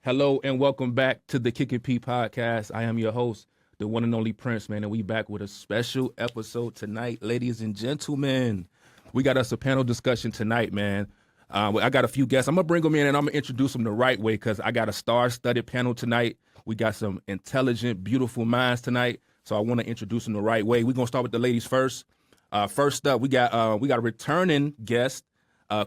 Hello and welcome back to the Kick and P podcast. I am your host, the one and only Prince, man, and we back with a special episode tonight, ladies and gentlemen. We got us a panel discussion tonight, man. I got a few guests. I'm gonna bring them in and I'm gonna introduce them the right way because I got a star-studded panel tonight. We got some intelligent, beautiful minds tonight, so I want to introduce them the right way. We're gonna start with the ladies first. First up, we got a returning guest,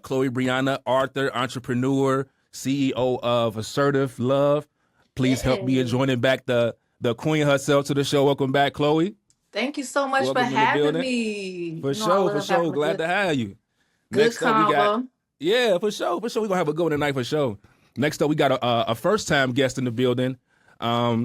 Chloe Brianna, author, entrepreneur, CEO of Assertive Love. Please help me in joining back the queen herself to the show. Welcome back, Chloe. Thank you so much Welcome for in the having building. me. For sure. Glad to have you. Good Next up, we got combo. yeah, for sure. We're gonna have a good one tonight for sure. Next up, we got a first time guest in the building. I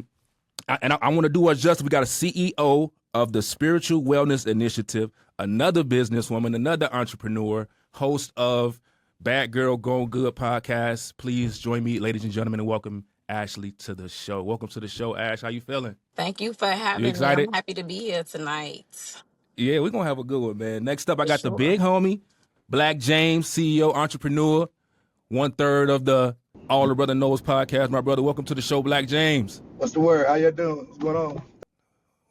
want to do us justice. We got a CEO of the Spiritual Wellness Initiative, another businesswoman, another entrepreneur, host of Bad Girl Going Good podcast. Please join me, ladies and gentlemen, and welcome Ashli to the show. Welcome to the show, Ash. How you feeling? Thank you for having You me. excited? I'm happy to be here tonight. Yeah, we're gonna have a good one, man. Next up, I got the Sure. big homie, Black James, CEO, entrepreneur, 1/3 of the All the Brother Knows podcast. My brother, welcome to the show, Black James. What's the word? How you doing? What's going on?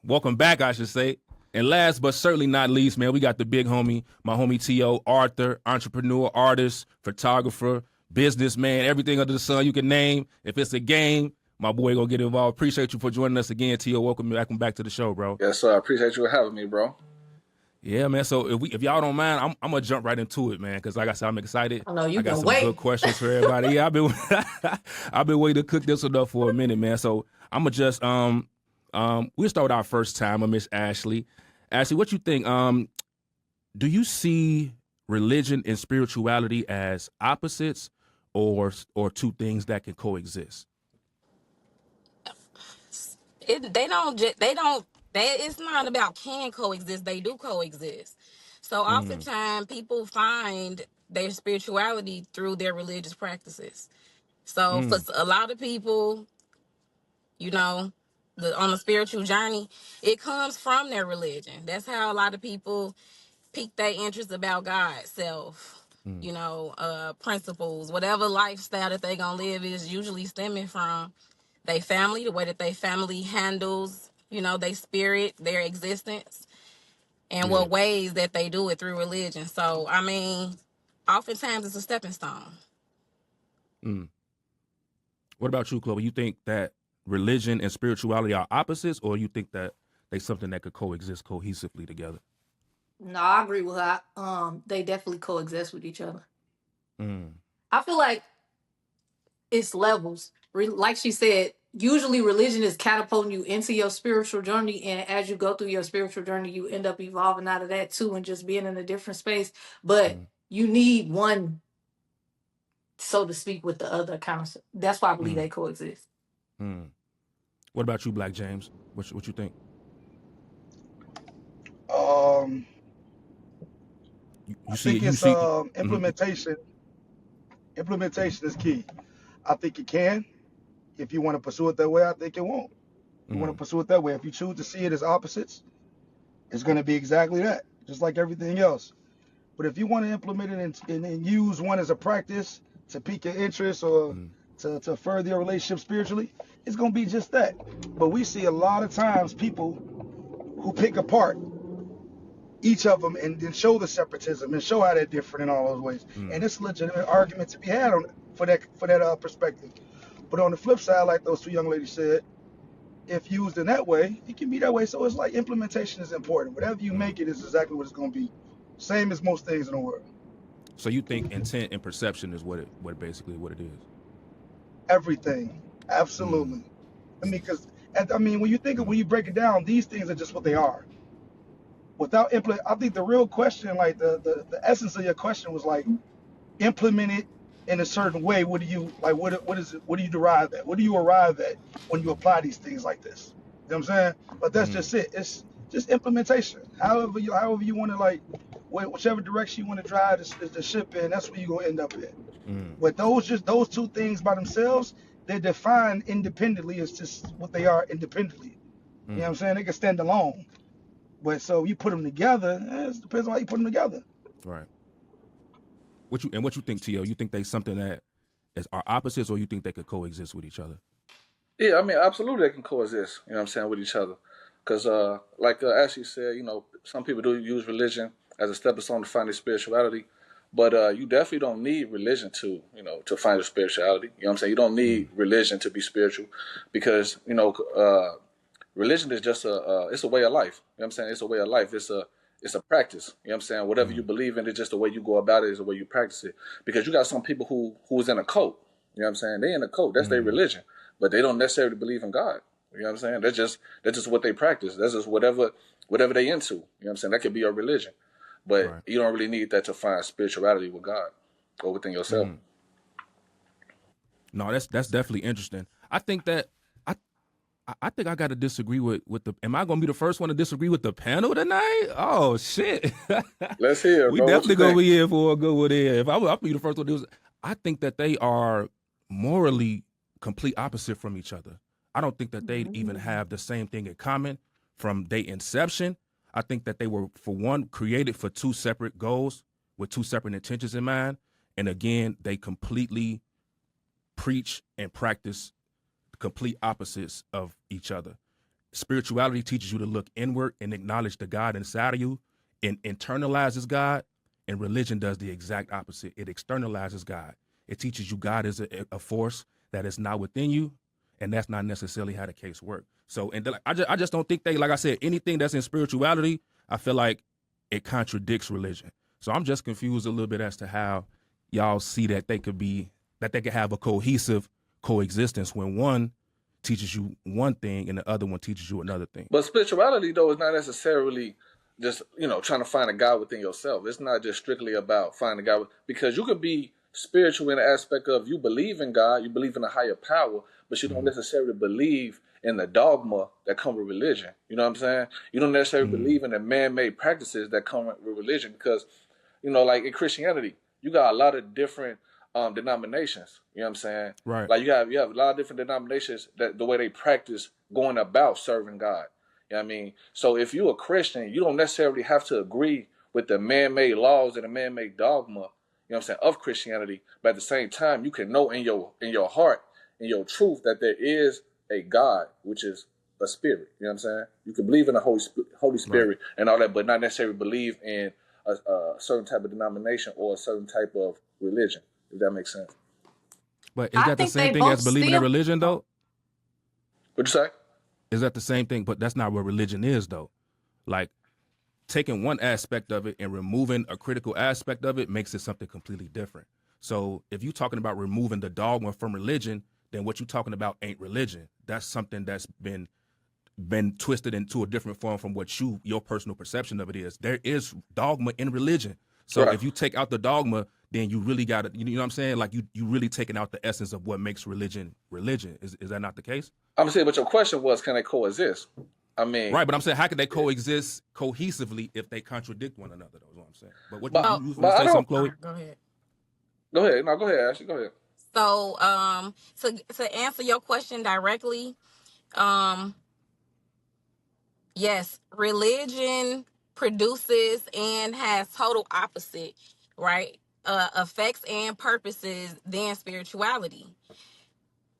Welcome back, I should say. And last but certainly not least, man, we got the big homie, my homie T.O., author, entrepreneur, artist, photographer, businessman, everything under the sun you can name. If it's a game, my boy gonna get involved. Appreciate you for joining us again, T.O. Welcome back to the show, bro. Yes, sir. I appreciate you having me, bro. Yeah, man. So if y'all don't mind, I'm gonna jump right into it, man. Because like I said, I'm excited. I know you I got can some wait. good questions for everybody. Yeah, I've been waiting to cook this one up for a minute, man. So I'm gonna just we'll start with our first time, Miss Ashli. Ashli, what you think? Do you see religion and spirituality as opposites, or two things that can coexist? It's not about can coexist. They do coexist. So oftentimes people find their spirituality through their religious practices. So for a lot of people, you know, on a spiritual journey, it comes from their religion. That's how a lot of people pique their interest about God, self, principles, whatever lifestyle that they gonna live is usually stemming from their family, the way that their family handles, their spirit, their existence, and what ways that they do it through religion. So, I mean, oftentimes it's a stepping stone. What about you, Chloe? You think that religion and spirituality are opposites, or you think that they something that could coexist cohesively together? No, I agree with her. They definitely coexist with each other. Mm. I feel like it's levels. Like she said, usually religion is catapulting you into your spiritual journey, and as you go through your spiritual journey, you end up evolving out of that too, and just being in a different space. But you need one, so to speak, with the other concept. That's why I believe they coexist. What about you, Black James? What you think? I think it's implementation. Implementation is key. I think it can. If you want to pursue it that way, I think it won't. You want to pursue it that way. If you choose to see it as opposites, it's going to be exactly that, just like everything else. But if you want to implement it and use one as a practice to pique your interest or to further your relationship spiritually, it's going to be just that. But we see a lot of times people who pick apart each of them and then show the separatism and show how they're different in all those ways. And it's a legitimate argument to be had for that perspective. But on the flip side, like those two young ladies said, if used in that way, it can be that way. So it's like implementation is important. Whatever you make it is exactly what it's going to be. Same as most things in the world. So you think intent and perception is what it is? Everything, absolutely. I mean, when you break it down, these things are just what they are. Without I think the real question, like the essence of your question was like, implement it in a certain way. What do you like? What is it? What do you derive at? What do you arrive at when you apply these things like this? You know what I'm saying? But that's just it. It's just implementation. However you want to, like, whichever direction you want to drive the ship in, that's where you're gonna end up in. But those two things by themselves, they're defined independently. It's just what they are independently. You know what I'm saying? They can stand alone. But so you put them together, it depends on how you put them together. Right. What you think, T.O.? You think they something that are opposites, or you think they could coexist with each other? Yeah, I mean, absolutely, they can coexist. You know what I'm saying, with each other, because like Ashley said, some people do use religion as a stepping stone to find their spirituality, but you definitely don't need religion to find your spirituality. You know what I'm saying? You don't need religion to be spiritual, because religion is just it's a way of life. You know what I'm saying? It's a way of life. It's a practice. You know what I'm saying? Whatever you believe in, it's just the way you go about it, is the way you practice it. Because you got some people who's in a cult. You know what I'm saying? They in a cult. That's their religion, but they don't necessarily believe in God. You know what I'm saying? That's just what they practice. That's just whatever they into. You know what I'm saying? That could be your religion, but you don't really need that to find spirituality with God or within yourself. No, that's definitely interesting. I think that I think I got to disagree with the. Am I going to be the first one to disagree with the panel tonight? Oh shit! Let's hear. We bro. definitely gonna be here for a good one. Here, if I'll be the first one to do this, I think that they are morally complete opposite from each other. I don't think that they even have the same thing in common from their inception. I think that they were, for one, created for two separate goals with two separate intentions in mind, and again, they completely preach and practice complete opposites of each other. Spirituality teaches you to look inward and acknowledge the God inside of you and internalizes God, and religion does the exact opposite. It externalizes God. It teaches you God is a force that is not within you, and that's not necessarily how the case works. So, and I just don't think they, like I said, anything that's in spirituality, I feel like it contradicts religion. So I'm just confused a little bit as to how y'all see that they could have a cohesive coexistence when one teaches you one thing and the other one teaches you another thing. But spirituality, though, is not necessarily just trying to find a God within yourself. It's not just strictly about finding a God, because you could be spiritual in the aspect of you believe in God, you believe in a higher power, but you don't necessarily believe in the dogma that come with religion. You know what I'm saying? You don't necessarily believe in the man-made practices that come with religion, because like in Christianity, you got a lot of different denominations. You know what I'm saying? Right. Like you have a lot of different denominations that the way they practice going about serving God. You know what I mean? So if you're a Christian, you don't necessarily have to agree with the man-made laws and the man-made dogma, you know what I'm saying, of Christianity. But at the same time, you can know in your heart, in your truth, that there is a God, which is a spirit. You know what I'm saying? You can believe in the Holy Spirit and all that, but not necessarily believe in a certain type of denomination or a certain type of religion, if that makes sense. But is that the same thing as believing in religion, though? What'd you say? Is that the same thing? But that's not what religion is, though. Like, taking one aspect of it and removing a critical aspect of it makes it something completely different. So if you're talking about removing the dogma from religion, then what you're talking about ain't religion. That's something that's been twisted into a different form from what your personal perception of it is. There is dogma in religion. So if you take out the dogma, then you really got to, you know what I'm saying? Like you really taking out the essence of what makes religion. Is that not the case? I'm saying, but your question was, can they coexist? I mean, right, but I'm saying, how can they coexist cohesively if they contradict one another? That's what I'm saying. But what you say something, Chloe? Go ahead. Go ahead. No, go ahead, Ashley. Go ahead. So, to answer your question directly, yes, religion produces and has total opposite, right? Effects and purposes than spirituality.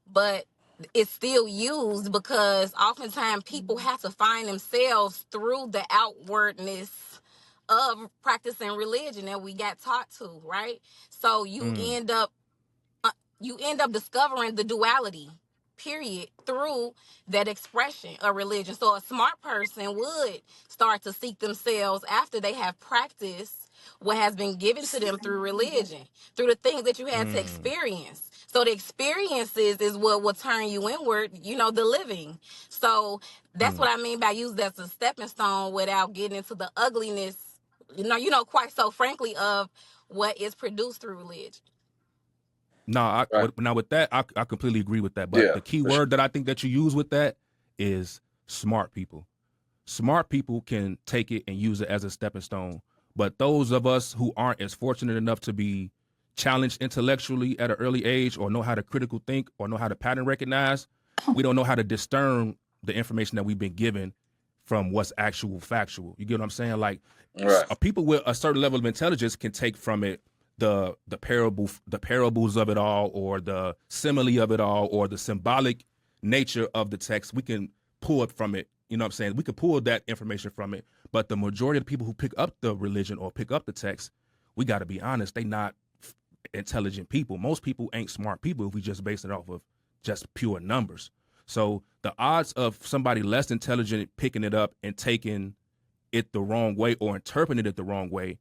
But it's still used because oftentimes people have to find themselves through the outwardness of practicing religion that we got taught to, right? So you end up discovering the duality, period, through that expression of religion. So a smart person would start to seek themselves after they have practiced what has been given to them through religion, through the things that you had to experience. So the experiences is what will turn you inward, the living. So that's what I mean by use that as a stepping stone without getting into the ugliness, quite so frankly, of what is produced through religion. No, now with that, I completely agree with that. But the key word that I think that you use with that is smart people. Smart people can take it and use it as a stepping stone. But those of us who aren't as fortunate enough to be challenged intellectually at an early age, or know how to critical think, or know how to pattern recognize, we don't know how to discern the information that we've been given from what's actual factual. You get what I'm saying? Like, people with a certain level of intelligence can take from it the parables of it all, or the simile of it all, or the symbolic nature of the text. We can pull it from it. You know what I'm saying? We could pull that information from it. But the majority of the people who pick up the religion or pick up the text, we got to be honest, they not intelligent people. Most people ain't smart people if we just base it off of just pure numbers. So the odds of somebody less intelligent picking it up and taking it the wrong way or interpreting it the wrong way,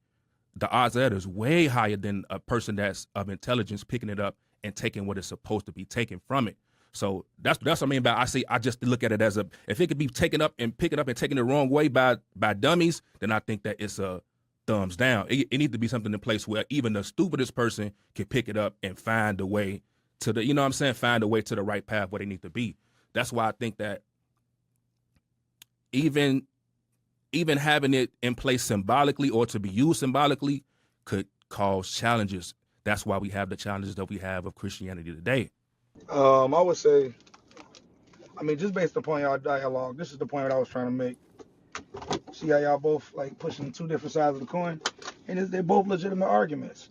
the odds of that is way higher than a person that's of intelligence picking it up and taking what is supposed to be taken from it. So that's what I mean by I just look at it as if it could be taken up and picked up and taken the wrong way by dummies, then I think that it's a thumbs down. It needs to be something in place where even the stupidest person can pick it up and find a way to the, you know what I'm saying, find a way to the right path where they need to be. That's why I think that even having it in place symbolically or to be used symbolically could cause challenges. That's why we have the challenges that we have of Christianity today. I would say, just based upon y'all dialogue, this is the point that I was trying to make. See how y'all both like pushing two different sides of the coin, and they're both legitimate arguments.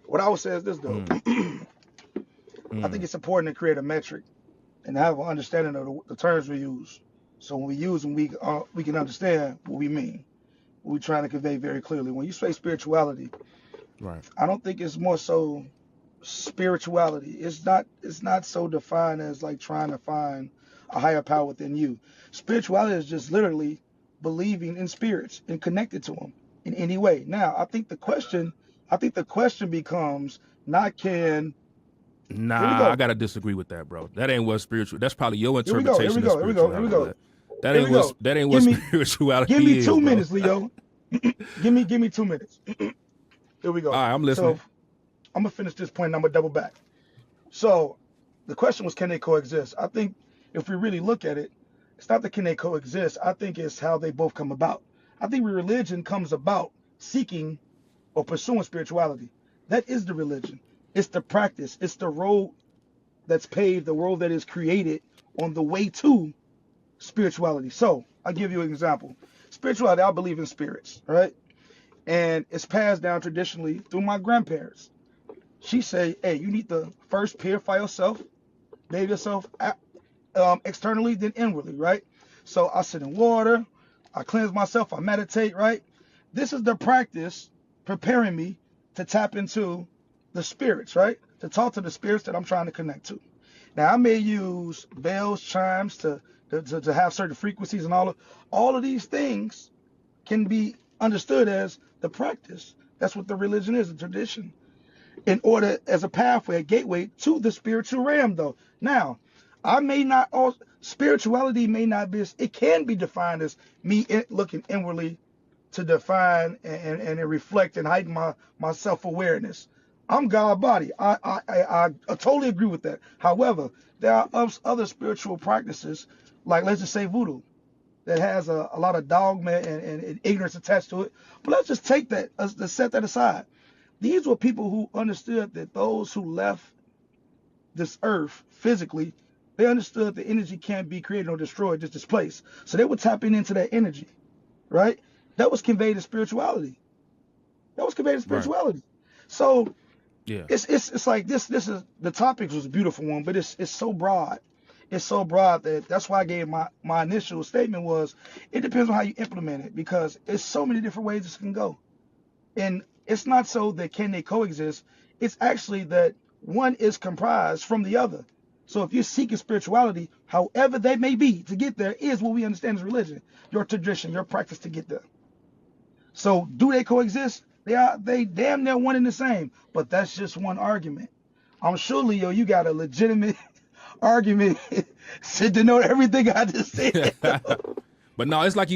What I would say is this though, I think it's important to create a metric and have an understanding of the terms we use. So when we use them, we can understand what we mean. What we're trying to convey very clearly. When you say spirituality, right? I don't think it's more so spirituality. It's not so defined as like trying to find a higher power within you. Spirituality is just literally believing in spirits and connected to them in any way. Now, I think the question becomes not can. Nah, I gotta disagree with that, bro. That ain't what spiritual. That's probably your interpretation of spirituality. Here we go. That ain't what spirituality is. Give me 2 minutes, Leo. give me 2 minutes. Here we go. All right, I'm listening. So I'm gonna finish this point and I'm gonna double back. So the question was, can they coexist? I think if we really look at it, it's not that can they coexist. I think it's how they both come about. I think religion comes about seeking or pursuing spirituality. That is the religion. It's the practice. It's the road that's paved, the road that is created on the way to spirituality. So I'll give you an example. Spirituality, I believe in spirits, right? And it's passed down traditionally through my grandparents. She say, hey, you need to first purify yourself, bathe yourself externally, then inwardly, right? So I sit in water, I cleanse myself, I meditate, right? This is the practice preparing me to tap into the spirits, right? To talk to the spirits that I'm trying to connect to. Now, I may use bells, chimes to have certain frequencies, and all of these things can be understood as the practice. That's what the religion is, a tradition. In order, as a pathway, a gateway to the spiritual realm, though. Now, spirituality may not be, it can be defined as me looking inwardly to define and reflect and heighten my self-awareness. I'm God body. I totally agree with that. However, there are other spiritual practices, like let's just say voodoo, that has a lot of dogma and ignorance attached to it. But let's just take that, let's set that aside. These were people who understood that those who left this earth physically, they understood the energy can't be created or destroyed, just displaced. So they were tapping into that energy, right? That was conveyed to spirituality. Right. So yeah, it's like this is, the topic was a beautiful one, but it's so broad. It's so broad that's why I gave my initial statement was, it depends on how you implement it, because it's so many different ways this can go. And it's not so that can they coexist, it's actually that one is comprised from the other. So if you're seeking spirituality, however that may be, to get there is what we understand as religion, your tradition, your practice to get there. So do they coexist? They damn near one and the same, but that's just one argument. I'm sure, Leo, you got a legitimate argument to denote everything I just said. But no, it's like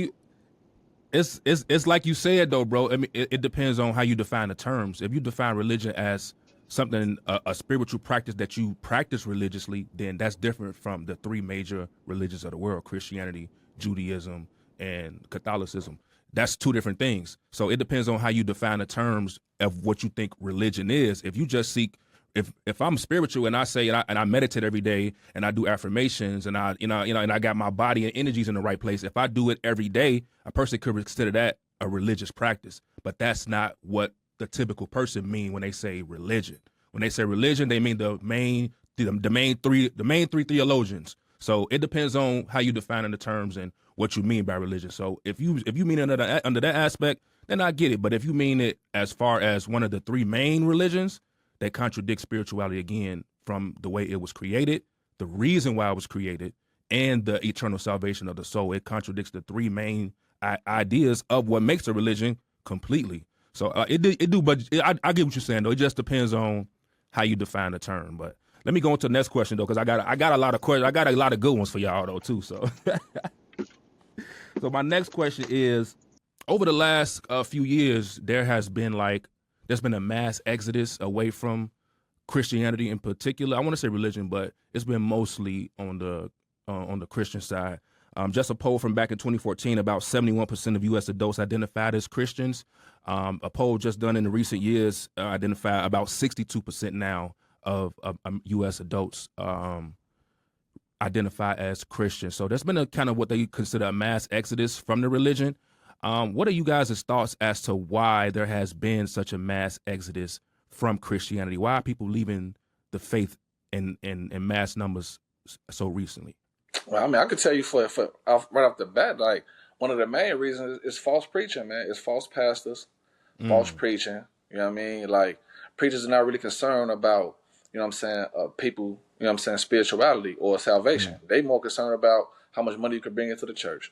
it's like you said though, bro. I mean, it depends on how you define the terms. If you define religion as something, a spiritual practice that you practice religiously, then that's different from the three major religions of the world: Christianity, Judaism, and Catholicism. That's two different things. So it depends on how you define the terms of what you think religion is. If you just seek, if I'm spiritual and I say and I meditate every day and I do affirmations and I and I got my body and energies in the right place, if I do it every day, a person could consider that a religious practice. But that's not what the typical person mean when they say religion. When they say religion, they mean the main three theologians. So it depends on how you define the terms and what you mean by religion. So if you mean under that aspect, then I get it. But if you mean it as far as one of the three main religions that contradict spirituality again from the way it was created, the reason why it was created, and the eternal salvation of the soul, it contradicts the three main ideas of what makes a religion completely. So I get what you're saying though. It just depends on how you define the term. But let me go on to the next question though, because I got a lot of questions. I got a lot of good ones for y'all though too. So, so my next question is: over the last few years, there's been a mass exodus away from Christianity in particular. I want to say religion, but it's been mostly on the Christian side. Just a poll from back in 2014, about 71% of U.S. adults identified as Christians. A poll just done in the recent years identified about 62% now of U.S. adults identify as Christians. So there's been a kind of what they consider a mass exodus from the religion. What are you guys' thoughts as to why there has been such a mass exodus from Christianity? Why are people leaving the faith in mass numbers so recently? Well, I mean, I could tell you right off the bat, like one of the main reasons is false preaching, man. It's false pastors, false preaching. You know what I mean? Like preachers are not really concerned about, you know what I'm saying, people, you know what I'm saying, spirituality or salvation. They more concerned about how much money you can bring into the church.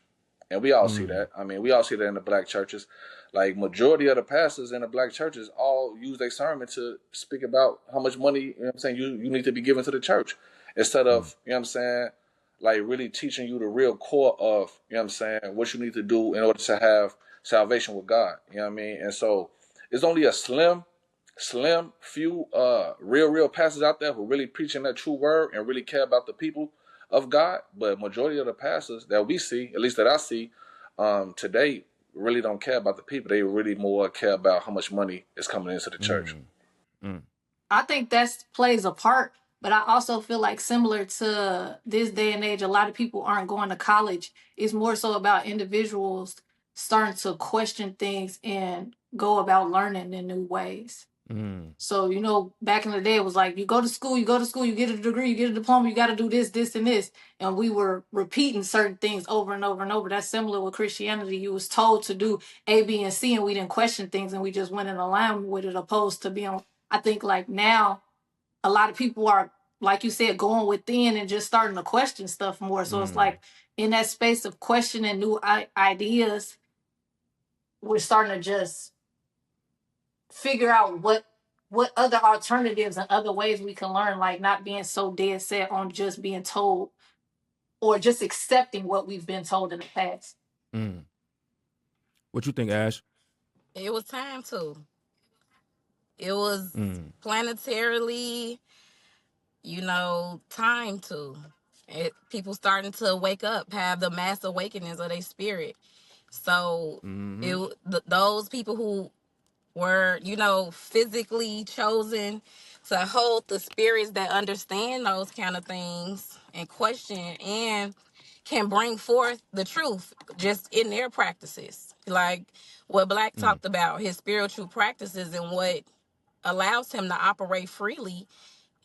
And we all see that. I mean, we all see that in the black churches. Like majority of the pastors in the black churches all use their sermon to speak about how much money, you know what I'm saying, you need to be given to the church. Instead of, you know what I'm saying, like really teaching you the real core of, you know what I'm saying, what you need to do in order to have salvation with God. You know what I mean? And so it's only a slim few real pastors out there who really preaching that true word and really care about the people of God. But majority of the pastors that we see, at least that I see today, really don't care about the people. They really more care about how much money is coming into the church. I think that plays a part, but I also feel like similar to this day and age, a lot of people aren't going to college. It's more so about individuals starting to question things and go about learning in new ways. So, you know, back in the day, it was like, you go to school, you get a degree, you get a diploma, you got to do this, this, and this. And we were repeating certain things over and over and over. That's similar with Christianity. You was told to do A, B, and C, and we didn't question things, and we just went in alignment with it, opposed to being, I think, like now, a lot of people are, like you said, going within and just starting to question stuff more. So it's like in that space of questioning new ideas, we're starting to just figure out what other alternatives and other ways we can learn, like not being so dead set on just being told or just accepting what we've been told in the past. What you think, Ash? It was time to. It was planetarily, you know, time to. People starting to wake up, have the mass awakenings of their spirit. So those people who were, you know, physically chosen to hold the spirits that understand those kind of things and question and can bring forth the truth just in their practices. Like what Black talked about, his spiritual practices and what allows him to operate freely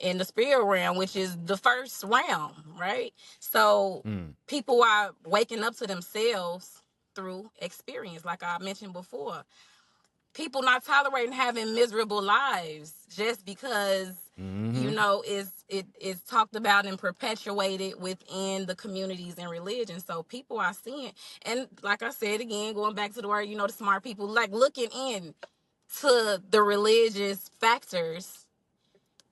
in the spirit realm, which is the first realm, right? So people are waking up to themselves through experience, like I mentioned before. People not tolerating having miserable lives just because you know it's talked about and perpetuated within the communities and religion. So people are seeing, and like I said again, going back to the word, you know, the smart people, like looking in to the religious factors,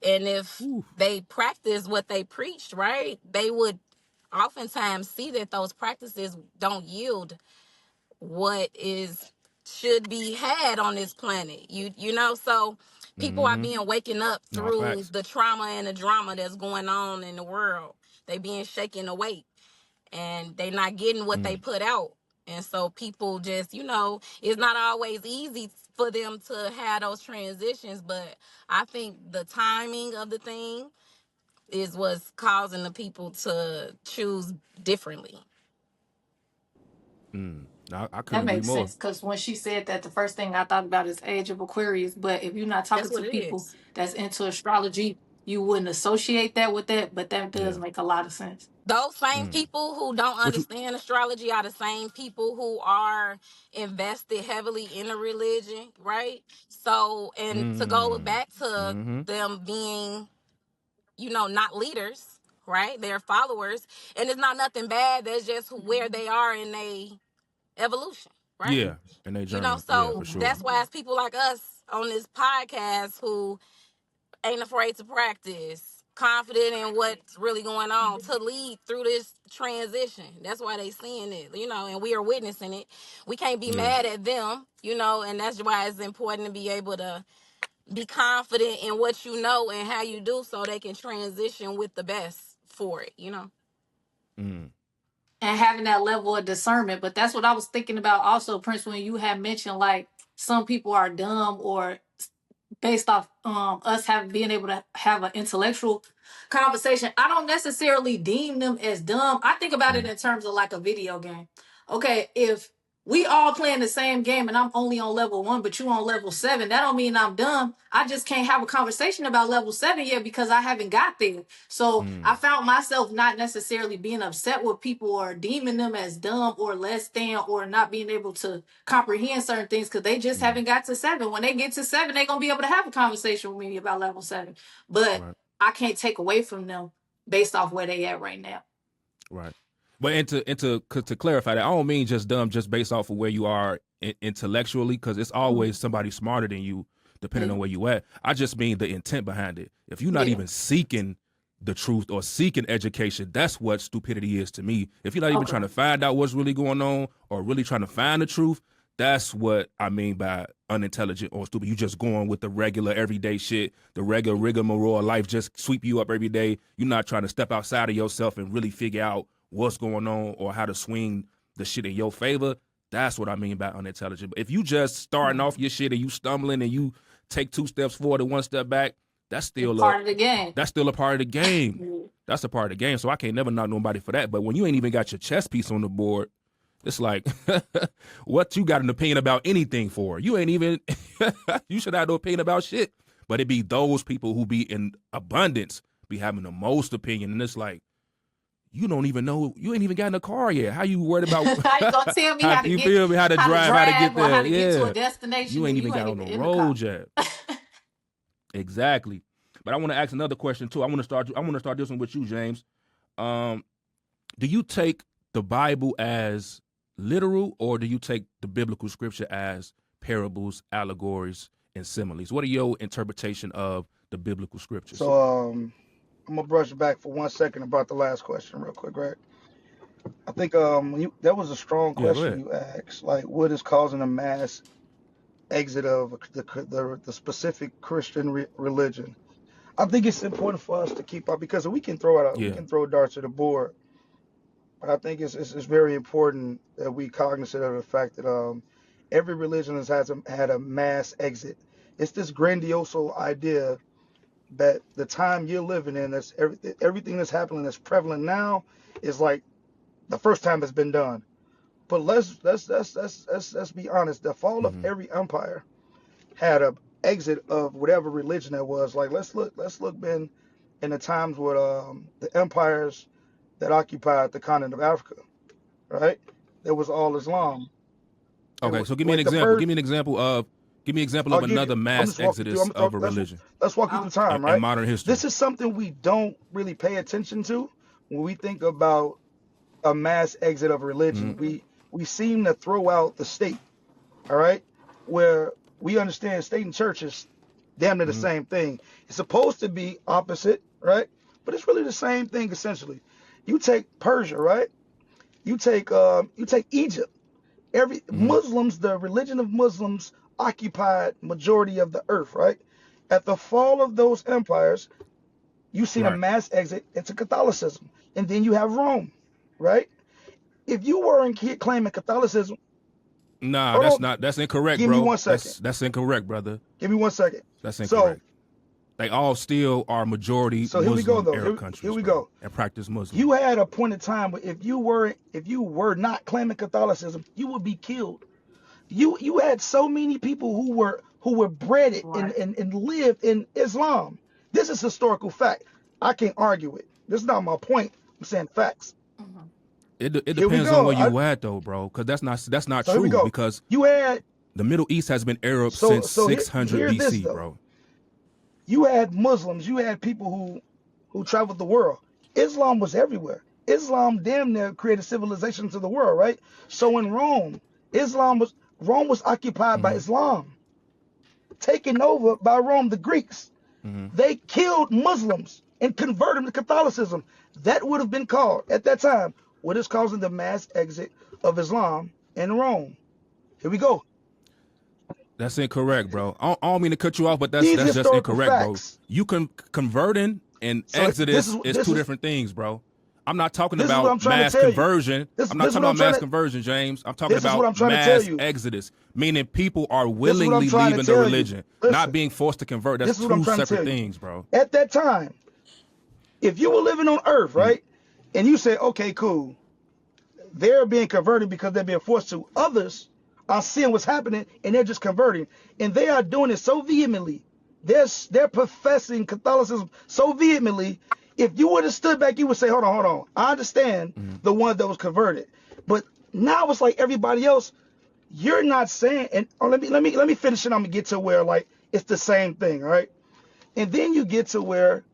and if they practice what they preached, right, they would oftentimes see that those practices don't yield what is should be had on this planet. You know, so people are being waken up through the trauma and the drama that's going on in the world. They being shaken awake and they not getting what they put out. And so people just, you know, it's not always easy for them to have those transitions, but I think the timing of the thing is what's causing the people to choose differently. I That couldn't agree makes more. sense because when she said that, the first thing I thought about is Age of Aquarius. But if you're not talking That's to what it people is. that's into astrology, you wouldn't associate that with that. But that does Yeah. make a lot of sense. Those same people who don't What you? understand astrology are the same people who are invested heavily in a religion, right? So, and to go back to Mm-hmm. them being, not leaders, right? They're followers, and it's not nothing bad. That's just where they are in a evolution, right? Yeah, and they journey. Yeah, So for sure. that's why it's people like us on this podcast who ain't afraid to practice, confident in what's really going on to lead through this transition. That's why they seeing it, and we are witnessing it. We can't be Yeah. mad at them, and that's why it's important to be able to be confident in what you know and how you do so they can transition with the best for it. Mm. And having that level of discernment. But that's what I was thinking about also, Prince, when you had mentioned like some people are dumb or based off us having being able to have an intellectual conversation. I don't necessarily deem them as dumb. I think about it in terms of like a video game. Okay, if we all playing the same game and I'm only on level 1, but you on level 7, that don't mean I'm dumb. I just can't have a conversation about level 7 yet because I haven't got there. So I found myself not necessarily being upset with people or deeming them as dumb or less than or not being able to comprehend certain things because they just haven't got to 7. When they get to 7, they're gonna be able to have a conversation with me about level 7. But Right. I can't take away from them based off where they at right now. Right. But to clarify that, I don't mean just dumb just based off of where you are intellectually, because it's always somebody smarter than you, depending on where you at. I just mean the intent behind it. If you're not even seeking the truth or seeking education, that's what stupidity is to me. If you're not even trying to find out what's really going on or really trying to find the truth, that's what I mean by unintelligent or stupid. You just going with the regular everyday shit, the regular rigmarole of life just sweep you up every day. You're not trying to step outside of yourself and really figure out what's going on or how to swing the shit in your favor. That's what I mean by unintelligent. But if you just starting off your shit and you stumbling and you take 2 steps forward and 1 step back, that's still part of the game. That's still a part of the game. That's a part of the game. So I can't never knock nobody for that. But when you ain't even got your chess piece on the board, it's like, what you got an opinion about anything for? You ain't even, you should have no opinion about shit. But it be those people who be in abundance, be having the most opinion. And it's like, you don't even know, you ain't even got in a car yet. How you worried about, how you gonna tell me how to you get, feel me, how to drive, how to get there. how to get to a destination? You ain't even got on the road yet. Exactly. But I want to ask another question too. I want to start this one with you, James. Do you take the Bible as literal, or do you take the biblical scripture as parables, allegories, and similes? What are your interpretation of the biblical scriptures? So I'm gonna brush back for 1 second about the last question real quick, right? I think that was a strong question you asked. Like, what is causing a mass exit of the specific Christian religion? I think it's important for us to keep up because we can throw we can throw darts at the board, but I think it's very important that we cognizant of the fact that every religion has had a mass exit. It's this grandiose idea that the time you're living in, that's everything that's happening that's prevalent now, is like the first time it's been done. But let's be honest. The fall of every empire had a exit of whatever religion that was. Like let's look in the times with the empires that occupied the continent of Africa, right? There was all Islam. Okay, so give me an example. Give me an example of another mass exodus of a religion. Let's walk you through time, right? In modern history. This is something we don't really pay attention to when we think about a mass exit of a religion. We seem to throw out the state, all right? Where we understand state and church is damn near the same thing. It's supposed to be opposite, right? But it's really the same thing essentially. You take Persia, right? You take Egypt. Muslims, the religion of Muslims occupied majority of the earth, right? At the fall of those empires, you see a mass exit into Catholicism. And then you have Rome, right? If you weren't claiming Catholicism, that's incorrect, bro. Give me 1 second. That's incorrect, brother. Give me 1 second. That's incorrect. They all still are majority So here we go, Muslim though. Arab countries. Here we bro, go. and practice Muslim. You had a point in time where if you were not claiming Catholicism, you would be killed. You had so many people who were bred Right. and lived in Islam. This is historical fact. I can't argue it. This is not my point. I'm saying facts. Mhm. It Here we depends go. on where you at though, bro, because that's not So here we true go. because You had the Middle East has been Arab So- since so here- 600 here's this, BC, though. bro. you had Muslims, you had people who traveled the world. Islam was everywhere. Islam damn near created civilization to the world, right? So in Rome, Rome was occupied by Islam, taken over by Rome, the Greeks. They killed Muslims and converted them to Catholicism. That would have been called, at that time, what is causing the mass exit of Islam in Rome. Here we go. That's incorrect, bro. I don't mean to cut you off, but that's These just historical incorrect, facts. bro. You can converting and So exodus this is two is- different things, bro. I'm not talking This is what I'm about trying to mass tell you. conversion. This- I'm not this is talking what I'm about trying mass to- conversion, James. I'm talking This is what about I'm trying to tell mass you. exodus, meaning people are is what I'm willingly trying to leaving the tell you. religion, Listen. not being forced to convert. That's This is what I'm two trying to separate tell you. things, bro. At that time, if you were living on Earth, right, and you say, okay, cool, they're being converted because they're being forced to. Others are seeing what's happening and they're just converting, and they are doing it so vehemently. They're professing Catholicism so vehemently. If you would have stood back, you would say, hold on. I understand the one that was converted, but now it's like everybody else. You're not saying, and let me finish it. I'm gonna get to where like it's the same thing, right? And then you get to where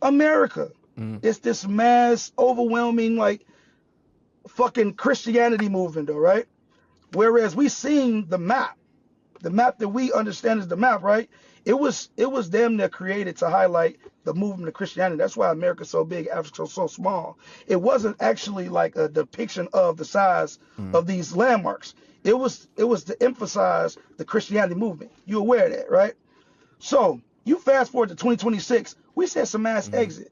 America, it's this mass, overwhelming, like fucking Christianity movement, though, right? Whereas we seen the map that we understand is the map, right? It was damn near created to highlight the movement of Christianity. That's why America's so big, Africa's so small. It wasn't actually like a depiction of the size of these landmarks. It was to emphasize the Christianity movement. You aware of that, right? So you fast forward to 2026, we said some mass exit.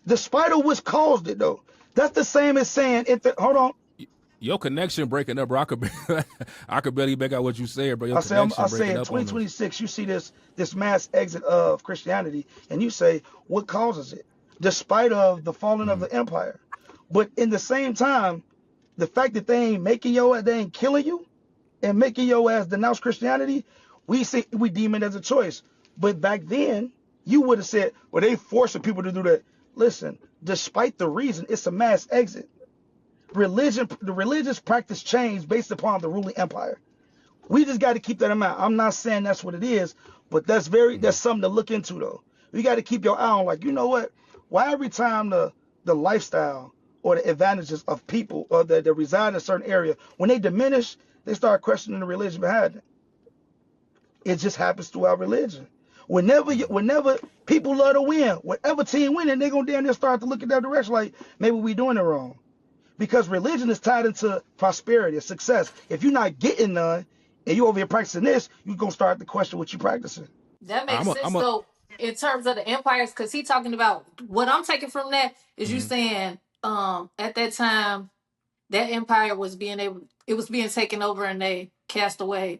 Despite of which caused it, though. That's the same as saying, hold on. Your connection breaking up, bro. I could barely make out what you said, bro. Your I say connection in breaking up on us. 2026, you see this mass exit of Christianity, and you say, what causes it? Despite of the falling of the empire. But in the same time, the fact that they ain't killing you and making your ass denounce Christianity, we deem it as a choice. But back then, you would have said, well, they forcing people to do that. Listen, despite the reason, it's a mass exit. The religious practice changed based upon the ruling empire. We just got to keep that in mind. I'm not saying that's what it is, but that's something to look into, though. You got to keep your eye on, like, you know what? Why every time the lifestyle or the advantages of people or that reside in a certain area, when they diminish, they start questioning the religion behind it. It just happens throughout religion. Whenever people love to win, whatever team winning, they're going to damn near start to look in that direction like, maybe we doing it wrong. Because religion is tied into prosperity and success. If you're not getting none and you over here practicing this, you're going to start to question what you're practicing. That makes sense, though, in terms of the empires, because he's talking about what I'm taking from that is you saying at that time that empire was being taken over and they cast away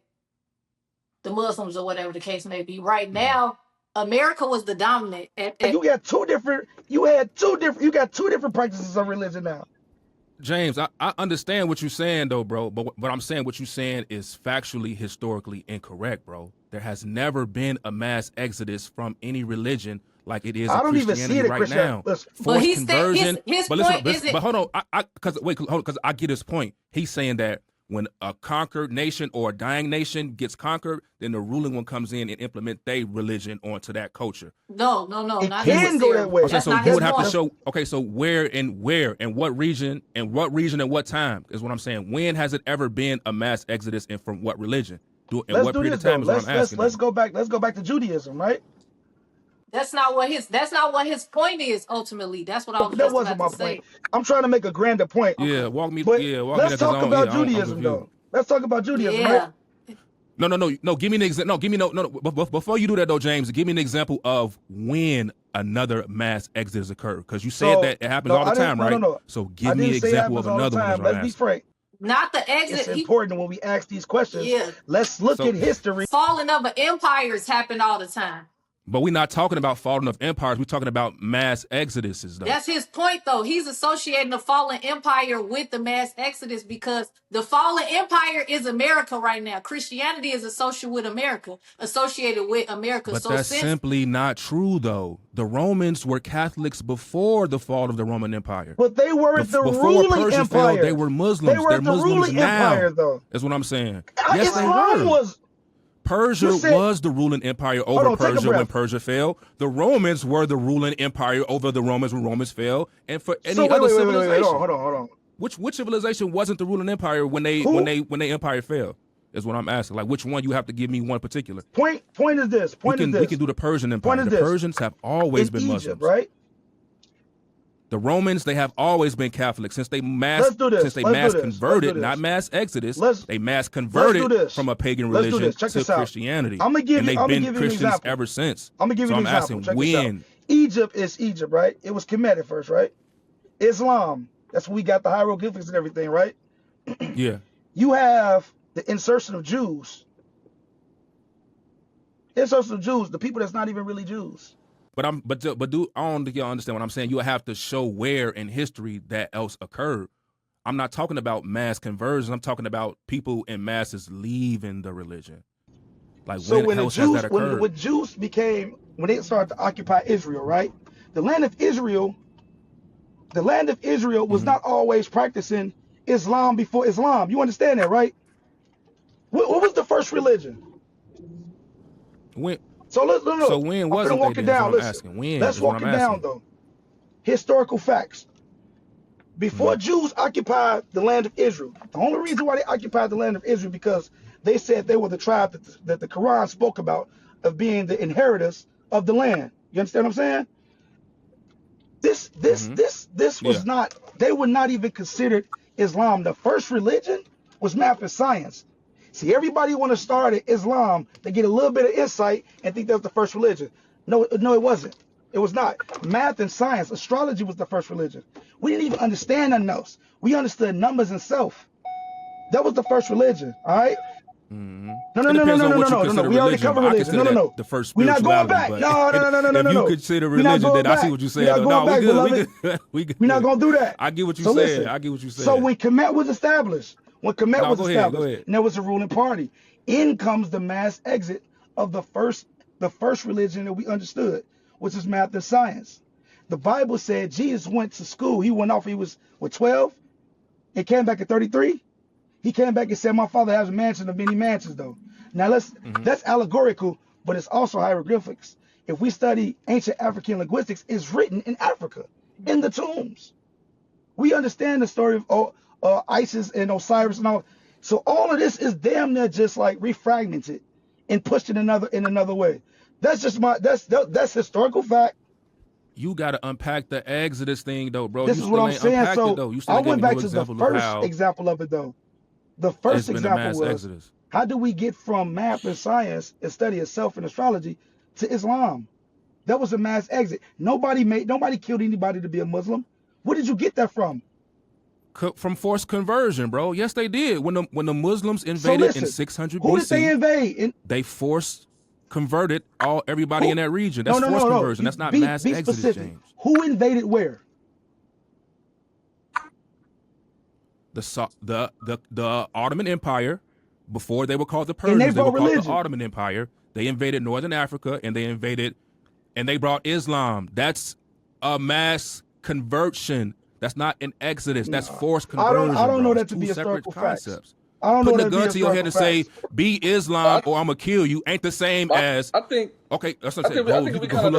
the Muslims or whatever the case may be. Right now, America was the dominant. You got two different practices of religion now. James, I understand what you're saying, though, bro. But I'm saying what you're saying is factually, historically incorrect, bro. There has never been a mass exodus from any religion like it is in Christianity right now. But his point isn't. But hold on, because I get his point. He's saying that when a conquered nation or a dying nation gets conquered, then the ruling one comes in and implement their religion onto that culture. No, it not can go that way. Okay, so you would have to show. Okay, so where and what region and what time is what I'm saying. When has it ever been a mass exodus and from what religion? What period of time is what I'm asking? Let's go back to Judaism, right? That's not what his point is ultimately. That's what I was just about to say. I'm trying to make a grander point. Yeah, walk me. Let's talk about Judaism, though. Let's talk about Judaism, right? No. Give me an example. No, give me no. Before you do that, though, James, give me an example of when another mass exodus occurred. Because you said that it happens all the time, right? No. So give me an example of another one. Let's be frank. Not the exit. It's important when we ask these questions. Yeah. Let's look at history. Falling of empires happened all the time. But we're not talking about falling of empires. We're talking about mass exoduses, though. That's his point, though. He's associating the fallen empire with the mass exodus because the fallen empire is America right now. Christianity is associated with America. But so that's simply not true, though. The Romans were Catholics before the fall of the Roman Empire. But they weren't the before ruling Persia empire. Fell, they were Muslims. They weren't They're the Muslims ruling now. empire, though. That's what I'm saying. Yes, Islam was. Persia was the ruling empire over Persia when Persia fell. The Romans were the ruling empire over the Romans when Romans fell. And for any other civilization. Hold on. Which civilization wasn't the ruling empire when they empire fell? Is what I'm asking. Like, which one? You have to give me one particular. Point is this. We can do the Persian empire. The Persians have always been Egypt, Muslims, right? The Romans, they have always been Catholic since they mass converted, not mass exodus. They mass converted from a pagan religion to Christianity. I'm gonna give and you. they've been Christians ever since. I'm gonna give you an example. Asking when Egypt is Egypt, right? It was Kemet first, right? Islam. That's where we got the hieroglyphics and everything, right? Yeah. You have the insertion of Jews. The people that's not even really Jews. But I don't think y'all understand what I'm saying. You have to show where in history that else occurred. I'm not talking about mass conversion. I'm talking about people in masses leaving the religion. Like, so when else has that occurred? When Jews when they started to occupy Israel, right? The land of Israel was not always practicing Islam before Islam. You understand that, right? What was the first religion? So when was it? Walk it down. Let's walk it down, though. Historical facts. Before Jews occupied the land of Israel, the only reason why they occupied the land of Israel because they said they were the tribe that the Quran spoke about of being the inheritors of the land. You understand what I'm saying? This was not. They were not even considered Islam. The first religion was math and science. See, everybody want to start at Islam. They get a little bit of insight and think that's the first religion. No, it wasn't. It was not. Math and science, astrology was the first religion. We didn't even understand nothing else. We understood numbers and self. That was the first religion. All right. Mm-hmm. No. We already covered religion. No. The first we're not going back. No. If you consider religion, then I see what you're saying. No, we good. We're not going to do that. I get what you're saying. I get what you're saying. So when Kemet was established, and there was a ruling party, in comes the mass exit of the first religion that we understood, which is math and science. The Bible said Jesus went to school. He went off. He was 12, and came back at 33. He came back and said, "My Father has a mansion of many mansions." Though now that's allegorical, but it's also hieroglyphics. If we study ancient African linguistics, it's written in Africa, in the tombs. We understand the story of Isis and Osiris and all. So all of this is damn near just like refragmented and pushed in another way. That's just that's historical fact. You got to unpack the Exodus thing, though, bro. This is what I'm saying. So I went back to the first example of it, though. The first example was Exodus. How do we get from math and science and study of self and astrology to Islam? That was a mass exit. Nobody killed anybody to be a Muslim. Where did you get that from? From forced conversion, bro. Yes, they did. When the Muslims invaded in 600 BC, who did they invade? They converted everybody in that region. That's forced conversion. That's not mass exodus, specific. James. Who invaded where? The Ottoman Empire, before they were called the Persians, they were called the Ottoman Empire. They invaded northern Africa and they brought Islam. That's a mass conversion. That's not an exodus. That's forced conversion. I don't know that to be historical concepts. I don't know Putting a gun to your head and say, be Islam or I'm going to kill you ain't the same as... I think... Okay, that's what I'm saying. I think we kind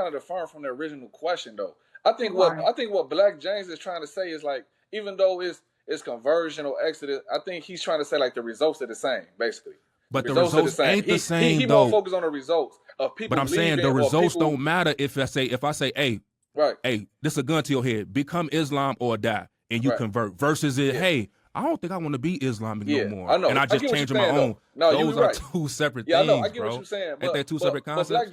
of defer from the original question, though. I think what Black James is trying to say is, like, even though it's conversion or exodus, I think he's trying to say, like, the results are the same, basically. But the results ain't the same, he though. more focused on the results of people. But I'm saying the results don't matter if I say, hey, right, hey, this is a gun to your head. Become Islam or die, and you convert. Versus hey, I don't think I want to be Islamic no more. I know. And I just change my own. No, those are two separate things, I know. I get what you're saying. Ain't they two separate concepts? But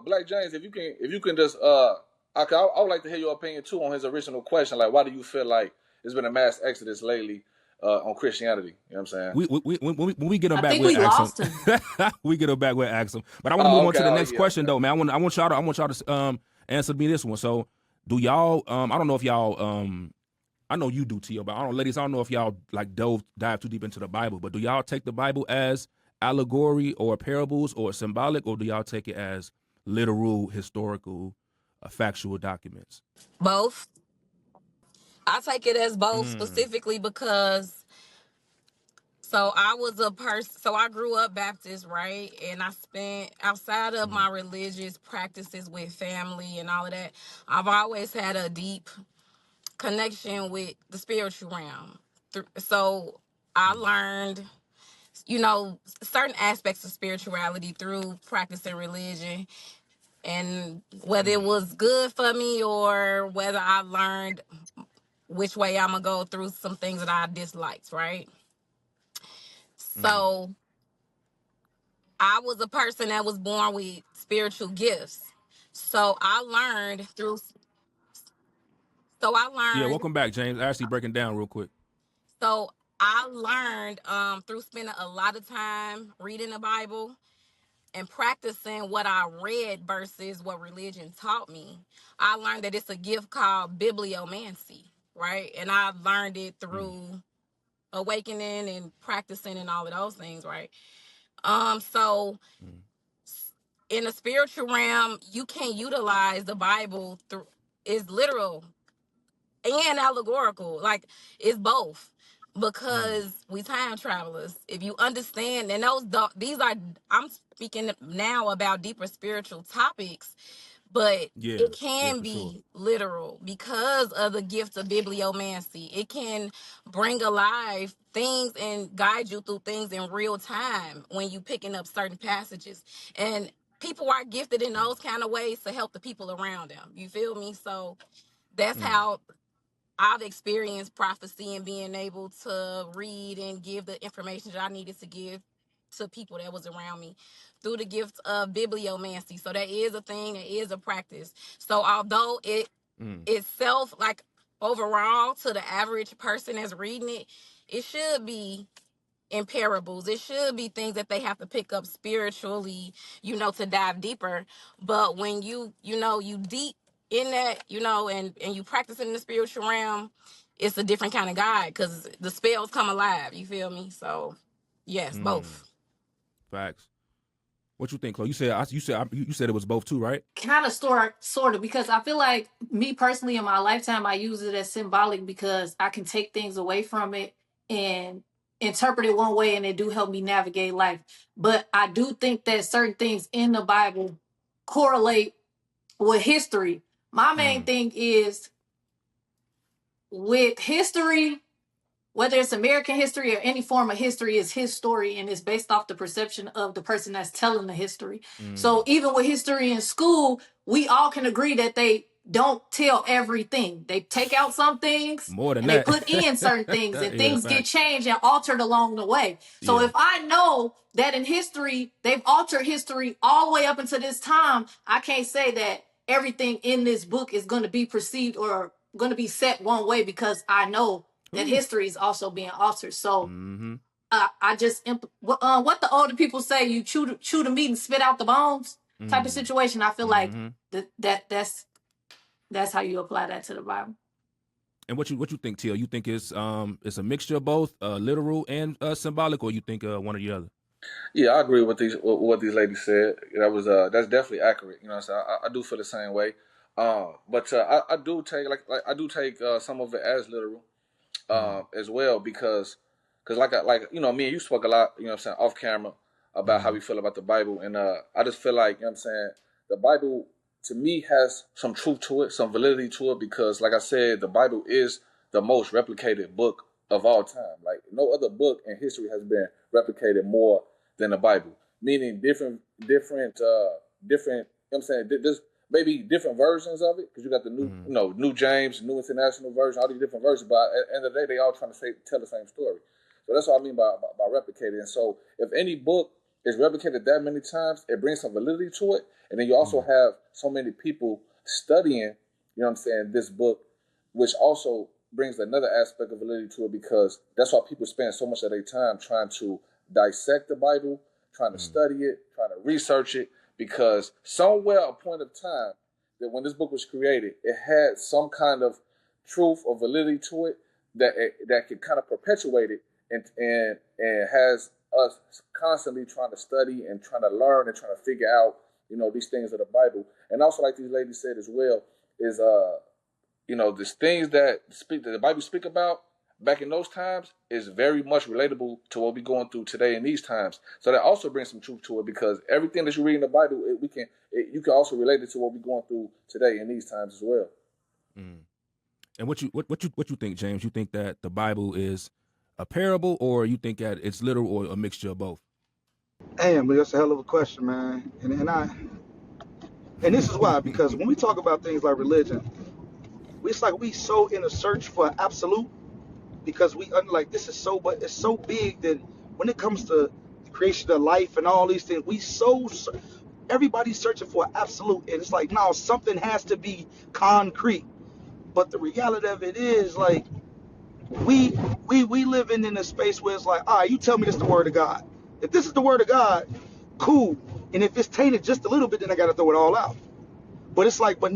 Black James, if you can just I would like to hear your opinion too on his original question. Like, why do you feel like there's been a mass exodus lately on Christianity. You know what I'm saying? When we get him I back, think we'll we ask lost him. him. We get him back, we'll ask him. But I want to move on to the next question, yeah. though, man. I want y'all to answer me this one. So, do y'all? I don't know if y'all. I know you do, Tio, but I don't, ladies. I don't know if y'all like dive too deep into the Bible. But do y'all take the Bible as allegory or parables or symbolic, or do y'all take it as literal, historical, factual documents? Both. I take it as both specifically because so I was a person, so I grew up Baptist, right? And I spent outside of my religious practices with family and all of that, I've always had a deep connection with the spiritual realm. So I learned, certain aspects of spirituality through practicing religion, and whether it was good for me or whether I learned which way I'm gonna go through some things that I disliked, right? So I was a person that was born with spiritual gifts. So I learned through so I Yeah, learned welcome back, James. Actually, breaking down real quick. so I learned through spending a lot of time reading the Bible and practicing what I read versus what religion taught me. I learned that it's a gift called bibliomancy, right? And I learned it through awakening and practicing and all of those things, right? So in the spiritual realm, you can utilize the Bible through is literal and allegorical. Like it's both. Because we time travelers. If you understand, and these are I'm speaking now about deeper spiritual topics, but Yeah, it yeah, can for sure. be literal because of the gift of bibliomancy. It can bring alive things and guide you through things in real time when you picking up certain passages. And people are gifted in those kind of ways to help the people around them. You feel me? So that's how I've experienced prophecy and being able to read and give the information that I needed to give to people that was around me through the gift of bibliomancy. So that is a thing, that is a practice. So although it itself, like overall to the average person that's reading it, it should be in parables. It should be things that they have to pick up spiritually, to dive deeper. But when you deep in that, and you practice in the spiritual realm, it's a different kind of guide because the spells come alive. You feel me? So, yes, both. Facts. What you think, Chloe? You said it was both too, right? Kind of sort of, because I feel like me personally in my lifetime I use it as symbolic because I can take things away from it and interpret it one way, and it do help me navigate life. But I do think that certain things in the Bible correlate with history. My main thing is with history, whether it's American history or any form of history, is his story, and it's based off the perception of the person that's telling the history. So even with history in school, we all can agree that they don't tell everything. They take out some things More than and they that. put in certain things, and Yeah, things get facts. changed and altered along the way. So Yeah. if I know that in history, they've altered history all the way up until this time, I can't say that everything in this book is going to be perceived or going to be set one way, because I know that history is also being altered. So I just what the older people say, you chew the meat and spit out the bones type of situation. I feel like that's how you apply that to the Bible. And what you think, Teal? You think it's a mixture of both, literal and symbolic, or you think one or the other? Yeah, I agree with what these ladies said. That's definitely accurate. You know what I'm saying? I do feel the same way. But I do take some of it as literal as well, because me and you spoke a lot, you know what I'm saying, off camera about how we feel about the Bible, and I just feel like, you know what I'm saying, the Bible to me has some truth to it, some validity to it, because like I said, the Bible is the most replicated book of all time. Like no other book in history has been replicated more than the Bible. Meaning different you know what I'm saying, there's maybe different versions of it, because you got the new New James, New International Version, all these different versions, but at the end of the day they all trying to tell the same story. So that's what I mean by replicating. And so if any book is replicated that many times, it brings some validity to it. And then you also have so many people studying, you know what I'm saying, this book, which also brings another aspect of validity to it, because that's why people spend so much of their time trying to dissect the Bible, trying to study it, trying to research it, because somewhere a point of time that when this book was created, it had some kind of truth or validity to it that could kind of perpetuate it, and has us constantly trying to study and trying to learn and trying to figure out, these things of the Bible. And also, like these ladies said as well, is these things that the Bible speak about back in those times is very much relatable to what we're going through today in these times. So that also brings some truth to it, because everything that you read in the Bible, you can also relate it to what we're going through today in these times as well. Mm. And what you think, James? You think that the Bible is a parable, or you think that it's literal, or a mixture of both? Damn, but that's a hell of a question, man. And this is why, because when we talk about things like religion, it's like we so in a search for absolute, because we like this is so, but it's so big that when it comes to the creation of life and all these things, everybody's searching for absolute, and it's like, no, something has to be concrete. But the reality of it is, like, we living in a space where it's like, all right, you tell me this is the word of God. If this is the word of God, cool. And if it's tainted just a little bit, then I got to throw it all out. But it's like, but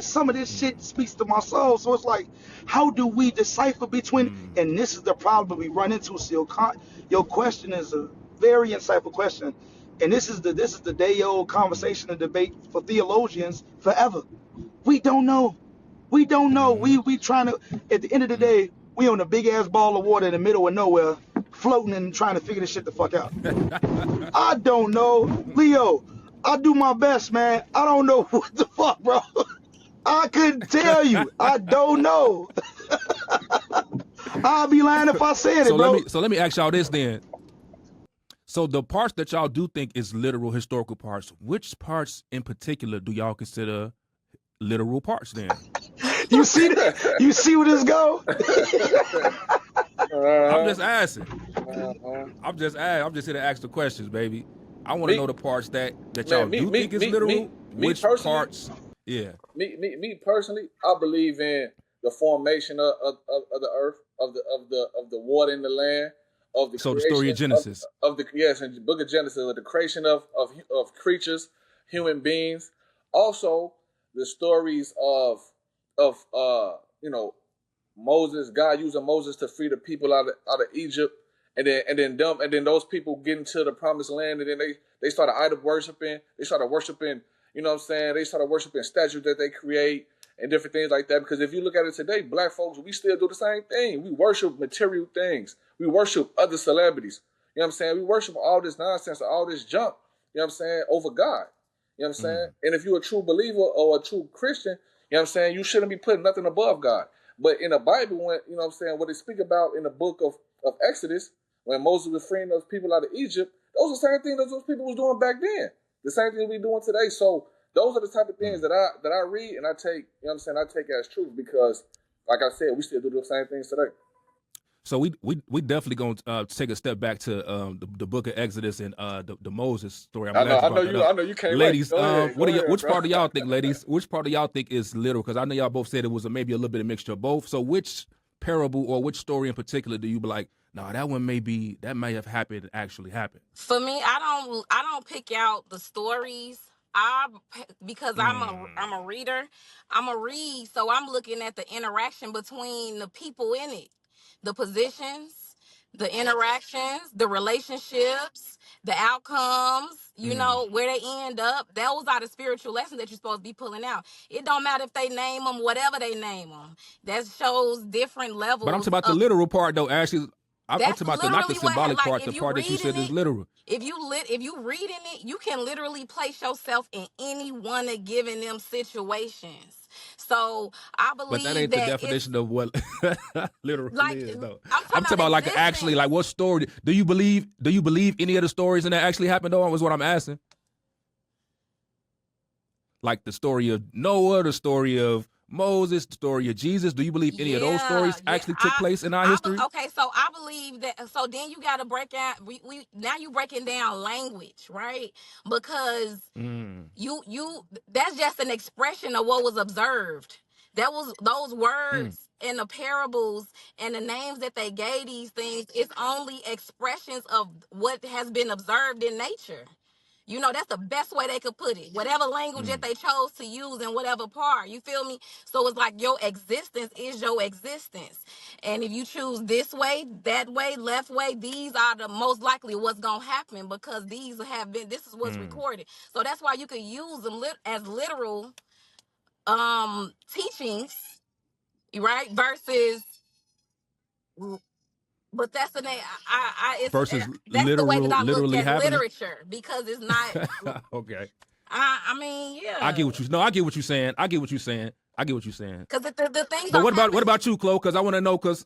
some of this shit speaks to my soul. So it's like, how do we decipher between? And this is the problem we run into. So your question is a very insightful question, and this is the day-old conversation and debate for theologians forever. We don't know. We don't know. We trying to. At the end of the day, we on a big ass ball of water in the middle of nowhere, floating and trying to figure this shit the fuck out. I don't know, Leo. I do my best, man. I don't know what the fuck, bro. I couldn't tell you. I don't know. I'll be lying if I said it, bro. So let me ask y'all this then. So the parts that y'all do think is literal historical parts, which parts in particular do y'all consider literal parts then? You see that? You see where this go? I'm just asking. I'm just here to ask the questions, baby. I want to know the parts that y'all think is literal. Which parts? Yeah. Me personally, I believe in the formation of the earth, of the water in the land, of the the story of Genesis, in the book of Genesis, of the creation of creatures, human beings. Also, the stories of Moses, God using Moses to free the people out of Egypt. And then those people get into the promised land, and then they started idol worshiping. They started worshiping, they started worshiping statues that they create and different things like that. Because if you look at it today, black folks, we still do the same thing. We worship material things. We worship other celebrities. You know what I'm saying? We worship all this nonsense, all this junk, over God. You know what I'm saying? And if you're a true believer or a true Christian, you shouldn't be putting nothing above God. But in the Bible, when what they speak about in the book of Exodus, when Moses was freeing those people out of Egypt, those are the same things that those people was doing back then. The same thing we doing today. So those are the type of things that I read and I take, I take as truth, because, like I said, we still do the same things today. So we definitely gonna take a step back to the book of Exodus and the Moses story. I know you can't. Ladies, which part of y'all think, ladies? Which part of y'all think is literal? Because I know y'all both said it was maybe a little bit of mixture of both. So which parable or which story in particular do you be like, no, that one may have actually happened? For me, I don't pick out the stories. Because I'm a reader. I'm a read, so I'm looking at the interaction between the people in it, the positions, the interactions, the relationships, the outcomes. Where they end up. Those are the spiritual lessons that you're supposed to be pulling out. It don't matter if they name them whatever they name them. That shows different levels. But I'm talking about the literal part, though, Ashley. I'm talking about not the symbolic part, the part that you said is literal. If you reading it, you can literally place yourself in any one of given them situations. So I believe but that ain't the definition of what literal is, though. I'm talking about like actually, like what story do you believe? Do you believe any of the stories in that actually happened? Though, was what I'm asking. Like the story of Noah, the story of Moses, the story of Jesus. Do you believe any of those stories actually took place in our history? Okay, so I believe that. So then you got to break out. Now you breaking down language, right? Because you that's just an expression of what was observed. That was those words and the parables and the names that they gave these things is only expressions of what has been observed in nature. You know, that's the best way they could put it. Whatever language that they chose to use in whatever part, you feel me? So it's like your existence is your existence. And if you choose this way, that way, left way, these are the most likely what's going to happen, because these have been, this is what's recorded. So that's why you could use them as literal teachings, right? Versus, but that's the name. Versus That's the way that I look literally at happening. literature, because it's not. Okay. I mean, yeah. I get what you're saying. Because the things. But what about you, Chloe? Because I want to know, because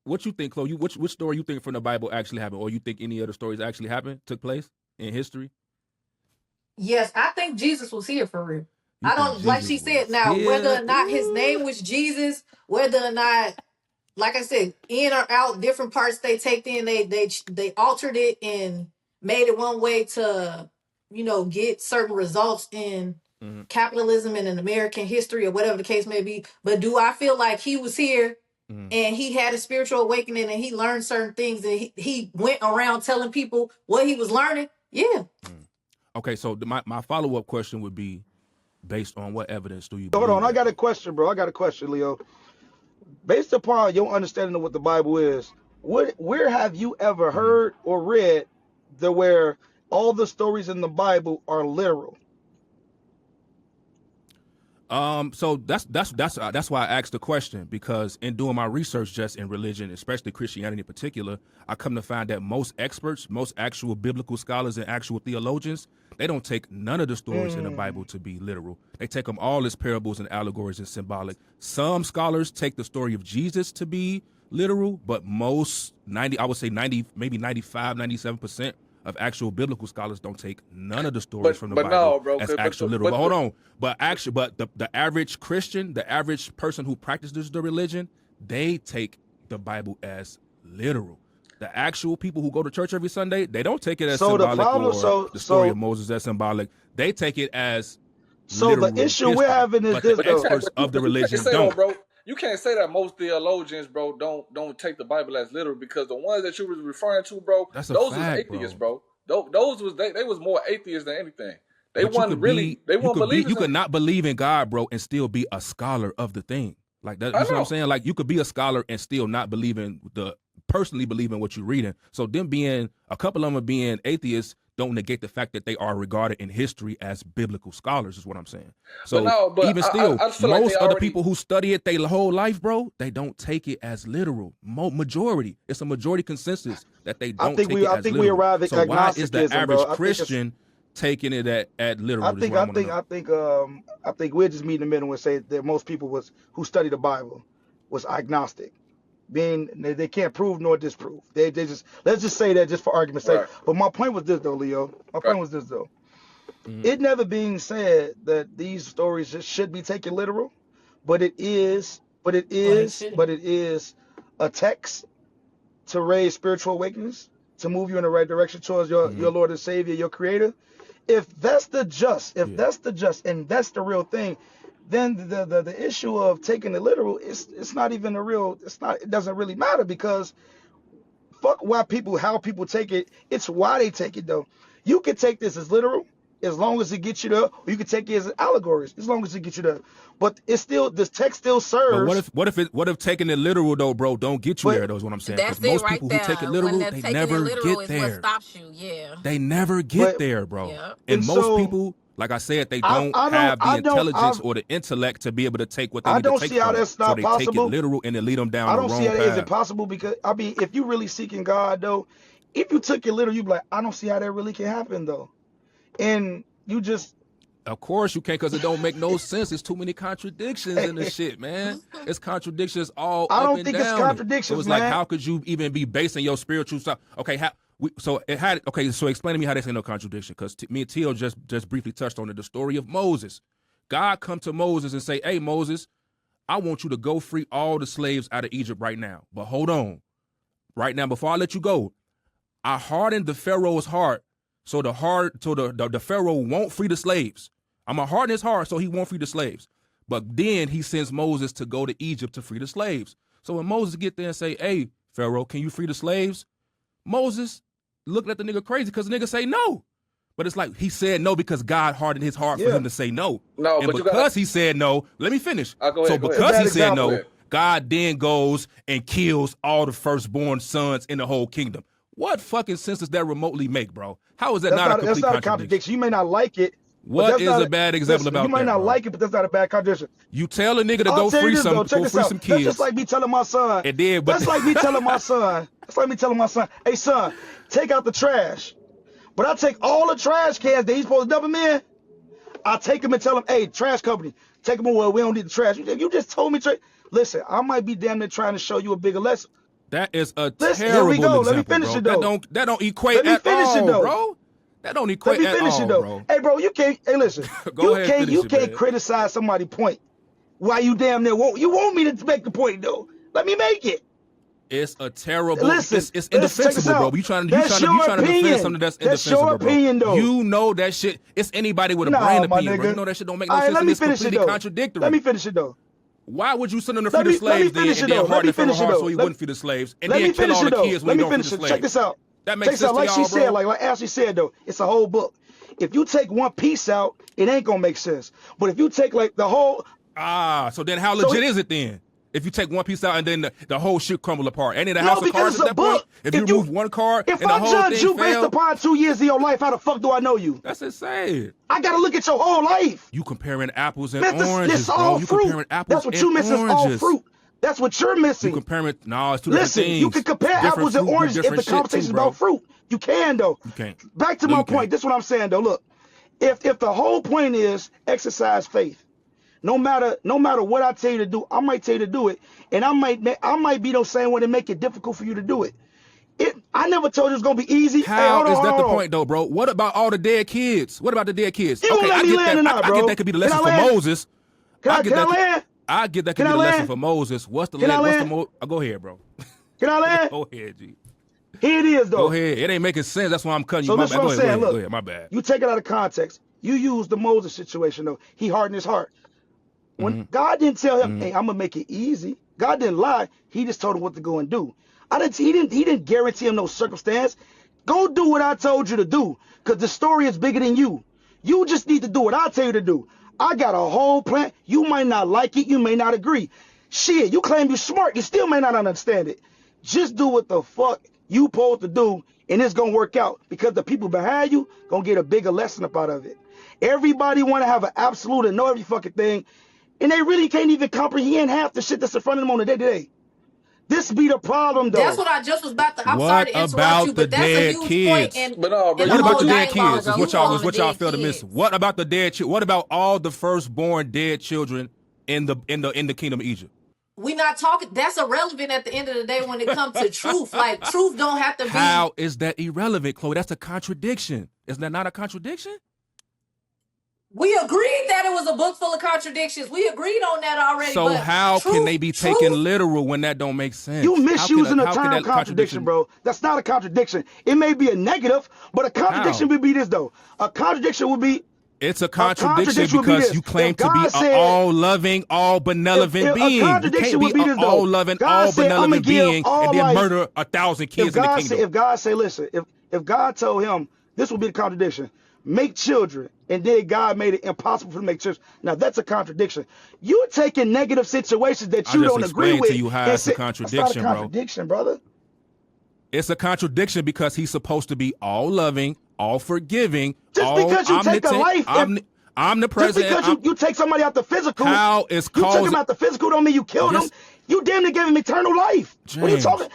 what you think, Chloe? Which story you think from the Bible actually happened, or you think any other stories actually took place in history? Yes, I think Jesus was here for real. I don't, like she said, now whether or not his name was Jesus, whether or not, like I said, in or out, different parts they take in, they altered it and made it one way to, get certain results in capitalism and in American history or whatever the case may be. But do I feel like he was here and he had a spiritual awakening and he learned certain things and he went around telling people what he was learning? Yeah. Okay, so my follow-up question would be, based on what evidence do you Hold on, that? I got a question, bro. I got a question, Leo. Based upon your understanding of what the Bible is, where have you ever heard or read where all the stories in the Bible are literal? So that's why I asked the question, because in doing my research just in religion, especially Christianity in particular, I come to find that most experts, most actual biblical scholars and actual theologians, they don't take none of the stories in the Bible to be literal. They take them all as parables and allegories and symbolic. Some scholars take the story of Jesus to be literal, but most 90, I would say 90, maybe 95, 97% of actual biblical scholars don't take none of the stories from the Bible as actual literal. But hold on. But the average Christian, the average person who practices the religion, they take the Bible as literal. The actual people who go to church every Sunday, they don't take it as symbolic, the story of Moses as symbolic. They take it as literal. The issue we're having is this, the experts of the religion don't. Bro, you can't say that most theologians, bro, don't take the Bible as literal, because the ones that you was referring to, bro, those was atheists, bro. Those was they was more atheists than anything. They weren't really. They weren't believers. You could not believe in God, bro, and still be a scholar of the thing. Like that. You know what I'm saying? Like you could be a scholar and still not personally believe in what you're reading. So a couple of them being atheists don't negate the fact that they are regarded in history as biblical scholars, is what I'm saying. So even still, most of the people who study it their whole life, bro, they don't take it as literal. Majority. It's a majority consensus that they don't take it as literal. I think we arrive at agnosticism, why is the average Christian taking it at literal? I think we're just meeting in the middle and say that most people who study the Bible was agnostic. Being they can't prove nor disprove. They just, let's just say that just for argument's sake. Right. But my point was this though, Leo. It never being said that these stories just should be taken literal, but it is a text to raise spiritual awakenings, to move you in the right direction towards your Lord and Savior, your Creator. If that's the just, and that's the real thing, then the issue of taking it literal, it's not even it doesn't really matter, because fuck how people take it. It's why they take it though. You can take this as literal as long as it gets you there, or you can take it as allegories as long as it gets you there. But it's still, this text still serves. But what if taking it literal though, bro, don't get you there though, is what I'm saying. That's most right people there. Who take it literal, they never get there. What stops you, yeah. They never get there, bro. Yeah. And most people, like I said, they don't have the intelligence or the intellect to be able to take what they need to take. See how that's not possible. They take it literal and they lead them down the wrong path. I don't see how that isn't possible, because I mean, if you really seeking God though, if you took it literal, you'd be like, I don't see how that really can happen though. And you just, of course you can't, because it don't make no sense. There's too many contradictions in this shit, man. It's contradictions all up and down. I don't think it's contradictions, so it's man. Like, how could you even be basing your spiritual stuff? Okay, so explain to me how this ain't no contradiction, because me and Teal just briefly touched on it. The story of Moses. God come to Moses and say, hey, Moses, I want you to go free all the slaves out of Egypt right now. But hold on. Right now, before I let you go, I hardened the Pharaoh's heart so the Pharaoh won't free the slaves. I'm going to harden his heart so he won't free the slaves. But then he sends Moses to go to Egypt to free the slaves. So when Moses get there and say, hey, Pharaoh, can you free the slaves? Moses looked at the nigga crazy because the nigga say no. But it's like he said no because God hardened his heart for him to say no. No, and but because he said no, let me finish. Go so ahead, because he said no, ahead. God then goes and kills all the firstborn sons in the whole kingdom. What fucking sense does that remotely make, bro? How is that not a complete that's not contradiction? a contradiction? You may not like it. What is a bad example about that? You might not bro? like it, but that's not a bad contradiction. You tell a nigga to go free some kids. That's just like me telling my son. That's like me telling my son. That's like me telling my son, hey son, take out the trash. But I take all the trash cans that he's supposed to dump them in. I take them and tell him, hey, trash company, take them away. We don't need the trash. You just told me. Listen, I might be damn near trying to show you a bigger lesson. That is a Listen, terrible here we go. example, Let me finish bro. it, though. That don't equate at all, bro. That don't equate at all, bro. Hey, bro, you can't. Hey, listen. You can't criticize somebody's point. Why you damn near won't? You want me to make the point though? Let me make it. It's a terrible. Listen, it's indefensible, bro. You trying to defend something that's indefensible, that's your opinion, bro. Though. You know that shit. It's anybody with a brain opinion, bro. You know that shit don't make no sense. And it's completely contradictory. Let me finish it though. Why would you send him to free the slaves then and then harden the heart so he wouldn't free the slaves and then kill all the kids when he don't free the slaves? Check this out. That makes sense to like y'all, she said, like Ashley said though, it's a whole book. If you take one piece out, it ain't gonna make sense. But if you take like the whole so then how legit is it then? If you take one piece out and then the whole shit crumble apart, ain't it a house of cards at that point? If you remove one card and the whole thing fails? If I judge you based upon 2 years of your life, how the fuck do I know you? That's insane. I gotta look at your whole life. You comparing apples and oranges, this all bro. You fruit. comparing apples That's what you missing is all fruit. That's what you're missing. You comparing, no, it's two different things. Listen, you can compare apples and oranges if the conversation is about fruit. You can though. You can't. Back to my point. This is what I'm saying though. Look, if the whole point is exercise faith, no matter what I tell you to do, I might tell you to do it, and I might be those same way to make it difficult for you to do it. I never told you it's gonna be easy. How is that the point though, bro? What about all the dead kids? What about the dead kids? You okay, I get that could be the lesson for Moses. I get that could be the lesson for Moses. What's the lesson? Go ahead, bro. Can I land? Go ahead, G. Here it is, though. Go ahead. It ain't making sense. That's why I'm cutting you. So My that's bad. what I'm saying. Look, go ahead. My bad. You take it out of context. You use the Moses situation, though. He hardened his heart. When God didn't tell him, hey, I'm going to make it easy. God didn't lie. He just told him what to go and do. He didn't guarantee him no circumstance. Go do what I told you to do, because the story is bigger than you. You just need to do what I tell you to do. I got a whole plan. You might not like it. You may not agree. Shit, you claim you're smart. You still may not understand it. Just do what the fuck you supposed to do, and it's going to work out, because the people behind you going to get a bigger lesson up out of it. Everybody want to have an absolute and know every fucking thing, and they really can't even comprehend half the shit that's in front of them on the day-to-day. This be the problem, though. That's what I just was about to. I'm sorry to interrupt you, but that's a huge point. What about the dead kids? Is what y'all fail to miss. What about the dead? What about all the firstborn dead children in the kingdom of Egypt? We not talking. That's irrelevant at the end of the day when it comes to truth. Like, truth don't have to be. How is that irrelevant, Chloe? That's a contradiction. Isn't that not a contradiction? We agreed that it was a book full of contradictions. We agreed on that already. So how can they be taken literal when that don't make sense? You misusing the term contradiction, bro. That's not a contradiction. It may be a negative, but a contradiction would be this, though. A contradiction would be... It's a contradiction because you claim to be an all-loving, all-benevolent being. You can't be an all-loving, all-benevolent being and then murder 1,000 kids in the kingdom. If God say, listen, if God told him, this would be the contradiction, make children, and then God made it impossible for him to make children. Now, that's a contradiction. You're taking negative situations that you don't agree with. I just explained to you how it's a contradiction, bro. It's not a contradiction, brother. It's a contradiction because he's supposed to be all-loving, all forgiving, just because you take a life, omnipresent. Just because you take somebody out the physical, how is you took him out the physical don't mean you killed him. You damn near gave him eternal life. James, what are you talking?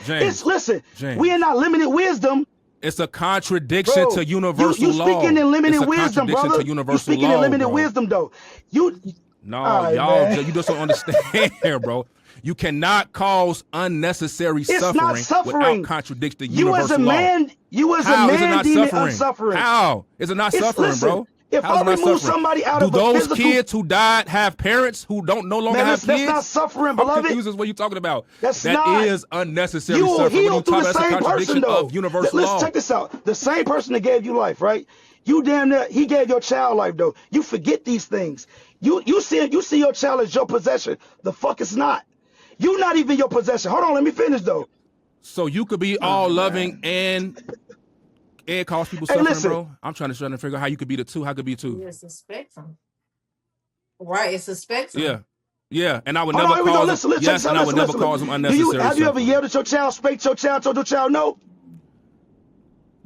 Listen, we are not limited wisdom. It's a contradiction to universal law. You speaking in limited wisdom, brother. You speaking in limited wisdom, though. Y'all, you just don't understand, bro. You cannot cause unnecessary suffering without contradicting the universal law. You as a man deem it unsuffering. How is it not suffering, bro? If I remove somebody out of a physical... Do those kids who died have parents who don't no longer have kids? That's not suffering, beloved. I'm confused as what you're talking about. That is unnecessary suffering. You heal through the same person, though. Universal law. Let's check this out. The same person that gave you life, right? You damn near, he gave your child life though. You forget these things. You see your child as your possession. The fuck it's not. You not even your possession. Hold on, let me finish though. So you could be all loving and cause people suffering, listen. bro. I'm trying to figure out how you could be the two. How could be two? It's a spectrum. Right, it's a spectrum. Yeah, and I would never cause them. Yes, and I would never cause them unnecessary. Have you ever yelled at your child, spanked your child, told your child no?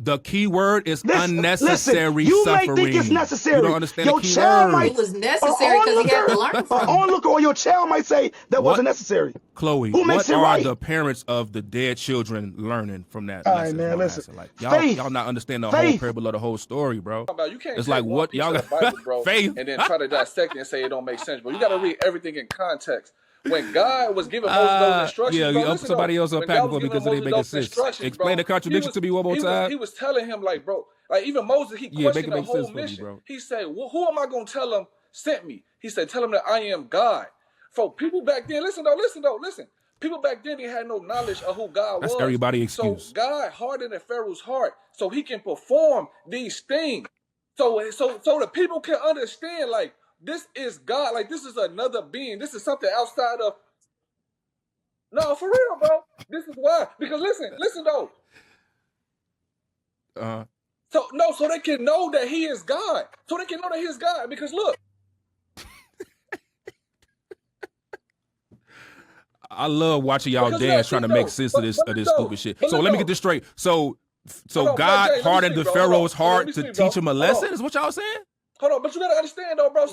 The key word is unnecessary you suffering. You may think it's necessary. You don't understand your the key child word. It was necessary because he had to learn from it. Onlooker or your child might say that wasn't necessary. Chloe, what are the parents of the dead children learning from that? All right, man, listen. Like, y'all not understand the whole parable of the whole story, bro. You can't it's like what y'all got Bible, bro, faith, and then try to dissect it and say it don't make sense. But you got to read everything in context. When God was giving Moses those instructions, bro, somebody else unpack it for me because it ain't making sense. Explain the contradiction to me one more time. He was telling him, like, bro, like even Moses, he questioned the whole mission. He said, well, who am I going to tell him sent me? He said, tell him that I am God. For people back then, listen. People back then, they had no knowledge of who God was. That's everybody's excuse. So God hardened Pharaoh's heart so he can perform these things. So the people can understand, like, this is God. Like, this is another being. This is something outside of... No, for real, bro. This is why. Because listen, though. So they can know that he is God. So they can know that he is God. Because look. I love watching y'all dance trying to make sense of this stupid shit. So let me get this straight. So God hardened the Pharaoh's heart to teach him a lesson? Is what y'all saying? Hold on, but you gotta understand though, bro.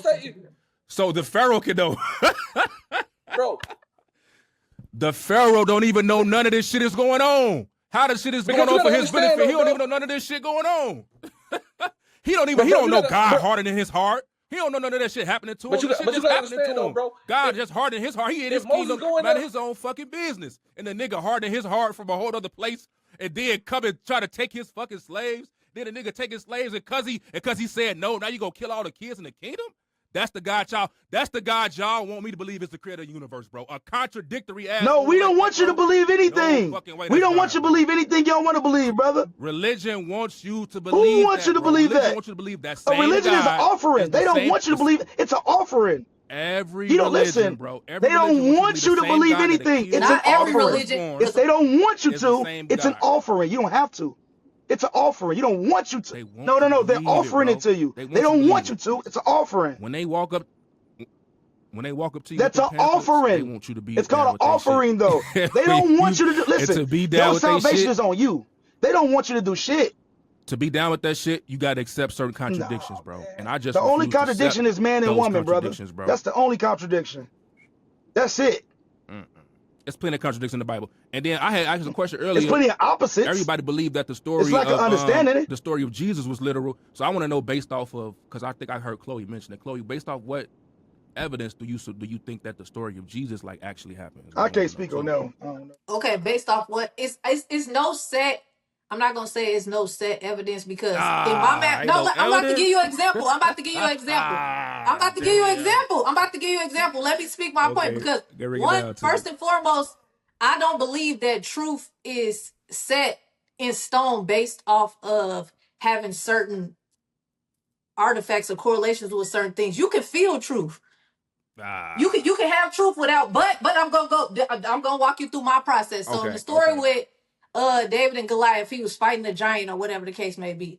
So the Pharaoh can know. Bro. The Pharaoh don't even know none of this shit is going on. How the shit is going on for his benefit? Though, he don't even know none of this shit going on. he don't know God hardening his heart. He don't know none of that shit happening to him. But you gotta understand though, bro. God just hardened his heart. He in his kingdom, about his own fucking business. And the nigga hardened his heart from a whole other place and then come and try to take his fucking slaves. Then the nigga take his slaves and cause he said no, now you gonna kill all the kids in the kingdom? That's the God y'all want me to believe is the creator of the universe, bro. A contradictory ass. No, we don't want you to believe anything. We don't want you to believe anything you don't want to believe, brother. Religion wants you to believe. Who wants you to believe that? Wants you to believe that. A religion is an offering. They don't want you to believe it. It's an offering. Every you don't religion, listen, bro. They don't want you to believe anything. It's an offering. If they don't want you to, it's an offering. You don't have to. It's an offering. You don't want you to. No. They're offering it to you. They don't want you to. It's an offering. When they walk up to you, that's an offering. They want you to be. It's called an offering, though. They don't want you to do. Listen, to be down your salvation is on you. They don't want you to do shit. To be down with that shit, you got to accept certain contradictions, bro. And I just the only contradiction is man and woman, brother. Bro. That's the only contradiction. That's it. It's plenty of contradictions in the Bible. And then I had asked a question earlier. It's plenty of opposites. Everybody believed that the story the story of Jesus was literal. So I want to know based off of, because I think I heard Chloe mention it. Chloe, based off what evidence do you think that the story of Jesus like actually happened? I can't speak on that one. Okay, based off what? It's no set. I'm not gonna say it's no set evidence because in my map. No, I'm about to give you an example. I'm about to give you an example. Let me speak my point because first and foremost, I don't believe that truth is set in stone based off of having certain artifacts or correlations with certain things. You can feel truth. You can have truth without, but I'm gonna walk you through my process. So in the story with David and Goliath, he was fighting a giant or whatever the case may be.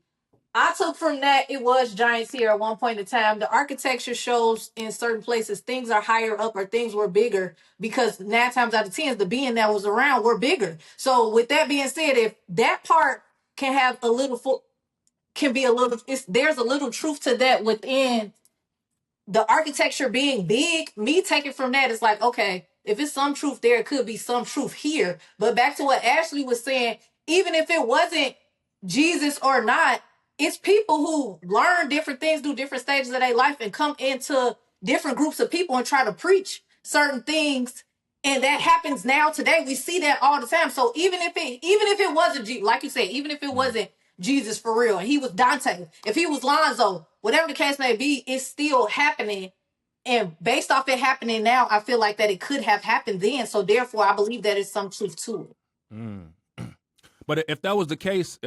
I took from that it was giants here at one point in time. The architecture shows in certain places things are higher up or things were bigger because 9 times out of 10 the being that was around were bigger. So with that being said, if that part can have a little there's a little truth to that within the architecture being big. Me taking from that is like, okay, if it's some truth there, it could be some truth here. But back to what Ashley was saying, even if it wasn't Jesus or not, it's people who learn different things, do different stages of their life, and come into different groups of people and try to preach certain things. And that happens now today. We see that all the time. So even if it wasn't, like you said, even if it wasn't Jesus for real, and he was Dante, if he was Lonzo, whatever the case may be, it's still happening. And based off it happening now, I feel like that it could have happened then. So therefore, I believe that it's some truth to it. But if that was the case,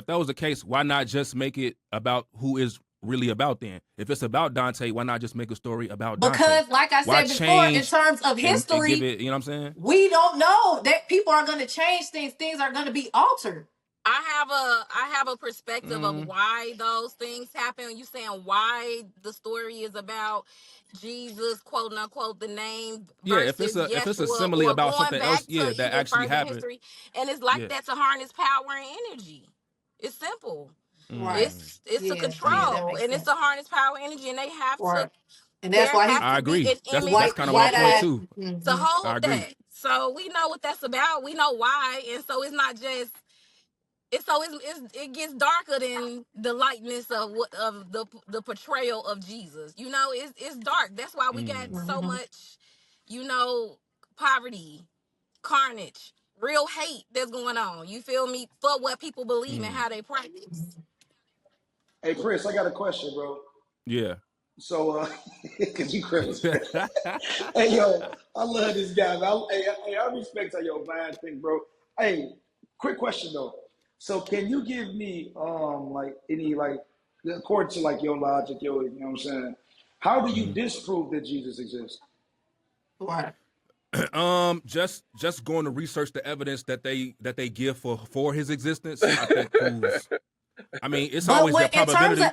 why not just make it about who is really about then? If it's about Dante, why not just make a story about Dante? Because, like I said before, in terms of history, and give it, you know what I'm saying? We don't know that people are going to change things. Things are going to be altered. I have a perspective of why those things happen. You saying why the story is about Jesus, quote unquote, the name versus if it's a Yeshua, simile or about going something back else, to that even actually further happened. history, and it's like that to harness power and energy. It's simple. Right. It's to Yeah, control, that and makes it's to sense. harness power and energy, and they have Right. to. And that's There why has I to be agree. an That's image kind of my white point eyed. too. to I hold agree. that. So we know what that's about. We know why, and so it's not just. It gets darker than the lightness of the portrayal of Jesus. You know, it's dark. That's why we got so much, you know, poverty, carnage, real hate that's going on. You feel me? For what people believe and how they practice. Hey, Prince, I got a question, bro. Yeah. So, cause you crazy. Hey, yo, I love this guy. I respect how your mind think, bro. Hey, quick question though. So, can you give me like any like according to like your logic, you know what I'm saying? How do you disprove that Jesus exists? Right. Just going to research the evidence that they give for his existence, I think proves. I mean, it's always that in terms probability. of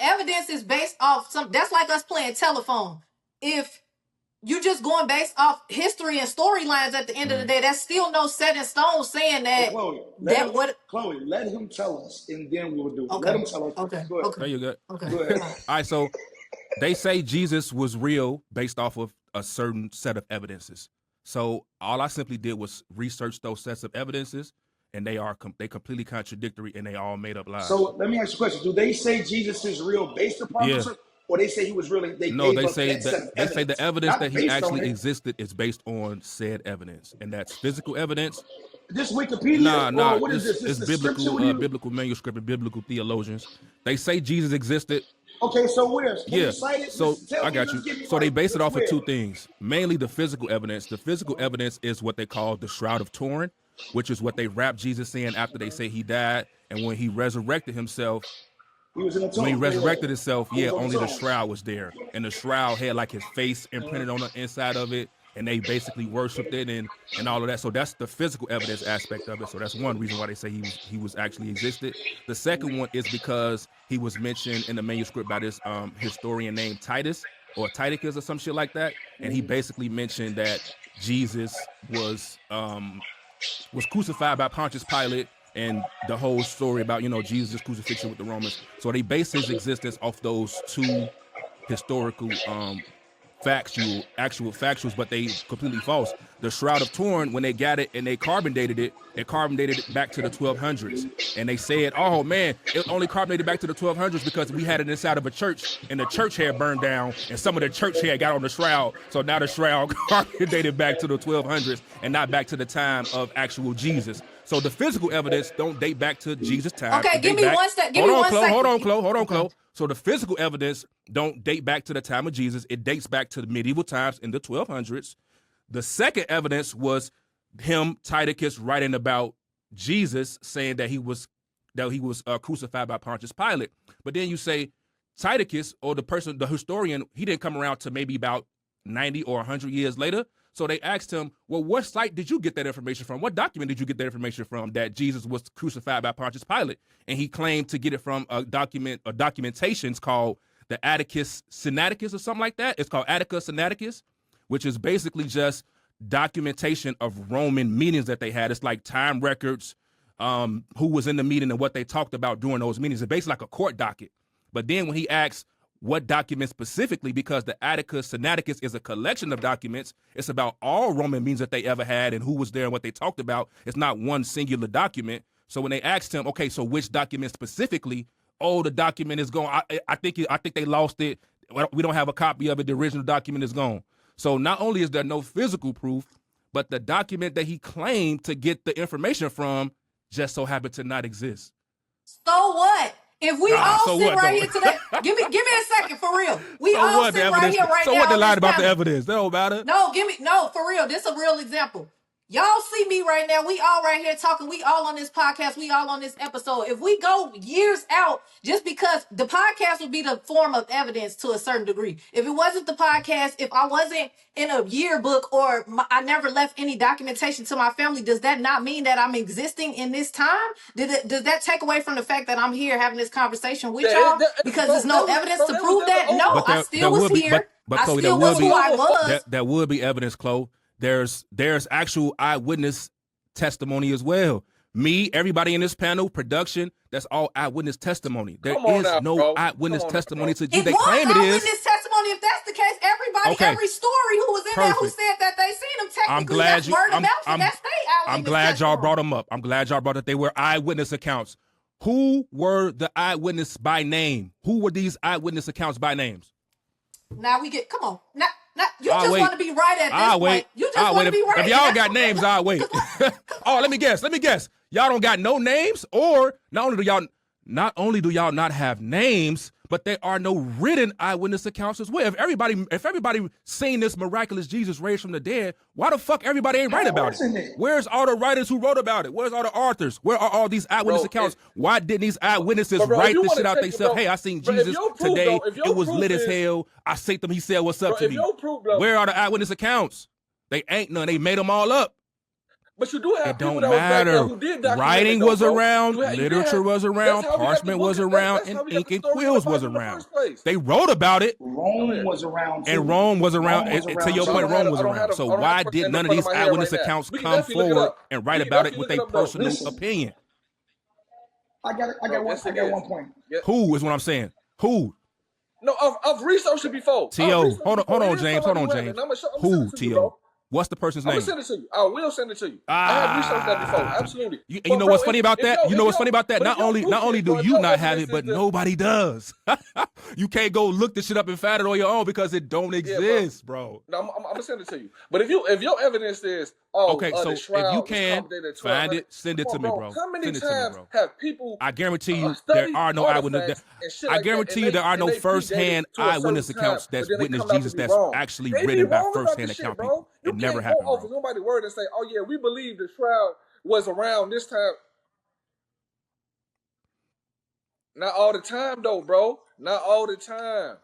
evidence is based off some. That's like us playing telephone. If you just going based off history and storylines, at the end of the day, that's still no set in stone saying Hey, that Chloe, Chloe, let him tell us, and then we'll do it. Okay. Let him tell us. Okay. Go ahead. Okay. There you go. Okay. Go ahead. All right. All right, so they say Jesus was real based off of a certain set of evidences. So all I simply did was research those sets of evidences, and they completely contradictory, and they all made up lies. So let me ask you a question. Do they say Jesus is real based upon research, or they say he was really? They say the evidence that he actually existed existed is based on said evidence, and that's physical evidence. This Wikipedia, or what is this? This It's the biblical, scripture? biblical manuscript and biblical theologians. They say Jesus existed. Okay, so where? Can you cite it? So Just tell I me. got Let's you. give me So they like, base it off of where? two things, mainly the physical evidence. The physical evidence is what they call the Shroud of Turin, which is what they wrap Jesus in after they say he died, and when he resurrected himself. He was in a tomb. When he resurrected himself, He was on only the tomb. shroud was there, and the shroud had like his face imprinted on the inside of it, and they basically worshipped it and all of that. So that's the physical evidence aspect of it. So that's one reason why they say he was actually existed. The second one is because he was mentioned in the manuscript by this historian named Titus or Titicus or some shit like that, and he basically mentioned that Jesus was crucified by Pontius Pilate, and the whole story about, Jesus' crucifixion with the Romans. So they base his existence off those two historical actual factuals, but they completely false. The Shroud of Turin, when they got it and they carbon dated it back to the 1200s. And they said, oh man, it only carbonated back to the 1200s because we had it inside of a church and the church had burned down and some of the church had got on the shroud. So now the shroud carbon dated back to the 1200s and not back to the time of actual Jesus. So the physical evidence don't date back to Jesus' time. Okay, give me one second. Hold on, Chloe. So the physical evidence don't date back to the time of Jesus. It dates back to the medieval times in the 1200s. The second evidence was him, Titicus, writing about Jesus, saying that he was crucified by Pontius Pilate. But then you say Titicus, or the historian, he didn't come around to maybe about 90 or 100 years later. So they asked him, well, what site did you get that information from? What document did you get that information from that Jesus was crucified by Pontius Pilate? And he claimed to get it from a documentations called the Atticus Sinaiticus or something like that. It's called Atticus Sinaiticus, which is basically just documentation of Roman meetings that they had. It's like time records, who was in the meeting and what they talked about during those meetings. It's basically like a court docket. But then when he asks what documents specifically, because the Atticus Sinaiticus is a collection of documents, it's about all Roman meetings that they ever had and who was there and what they talked about. It's not one singular document. So when they asked him, okay, so which document specifically? Oh, the document is gone. I think they lost it. We don't have a copy of it. The original document is gone. So not only is there no physical proof, but the document that he claimed to get the information from just so happened to not exist. So what? If we all sit right here today, give me a second for real. We all sit right here right now. So what they lied about the evidence? That don't matter. No, for real. This is a real example. Y'all see me right now. We all right here talking. We all on this podcast. We all on this episode. If we go years out, just because the podcast would be the form of evidence to a certain degree. If it wasn't the podcast, if I wasn't in a yearbook or I never left any documentation to my family, does that not mean that I'm existing in this time? Does that take away from the fact that I'm here having this conversation with y'all? Because there's no evidence to prove that. No, I still was here. But Chloe, I still was who I was. There would be evidence, Chloe. There's actual eyewitness testimony as well. Me, everybody in this panel, production, that's all eyewitness testimony. There is no eyewitness testimony to you. They claim it is. Eyewitness testimony. If that's the case, everybody, every story who was in there who said that they seen them, technically that's word of mouth, and that's their eyewitness I'm glad y'all brought them up. I'm glad y'all brought that they were eyewitness accounts. Who were the eyewitness by name? Who were these eyewitness accounts by names? Now we get, come on. Now you just want to be right at this point. You just want to be right. If y'all got names, I'll wait. Oh, let me guess. Y'all don't got no names, or not only do y'all not have names, but there are no written eyewitness accounts as well. If everybody seen this miraculous Jesus raised from the dead, why the fuck everybody ain't write about it? Where's all the writers who wrote about it? Where's all the authors? Where are all these eyewitness accounts? Why didn't these eyewitnesses write this shit out themselves? Hey, I seen Jesus today. It was lit as hell. I seen them. He said, "What's up to me?" Where are the eyewitness accounts? They ain't none. They made them all up. But you do have it people don't matter. Who did writing was around, literature was around, parchment was around, and ink and quills was around. They wrote about it. Rome was around too. And Rome was around. To your point, Rome was around. So why did none of these eyewitness accounts come forward and write about it with a personal opinion? I got one point. Who is what I'm saying? Who? No, I've researched it before. T.O., hold on, James. Who, T.O.? What's the person's name? I'm going to send it to you. I will send it to you. I have researched that before. Absolutely. You know what's funny about that? You know what's funny about that? Not only do you not have it, but nobody does. You can't go look this shit up and find it on your own because it don't exist, bro. No, I'm going to send it to you. But if your evidence is, okay, so if you can find it, send it to me, bro. How many times have people? I guarantee you there are no eyewitness. I guarantee you there are no first-hand eyewitness accounts that's witnessed Jesus that's actually written by first-hand account people. It never happened, bro. Somebody's word and say, "Oh yeah, we believe the shroud was around this time." Not all the time, though, bro. Not all the time,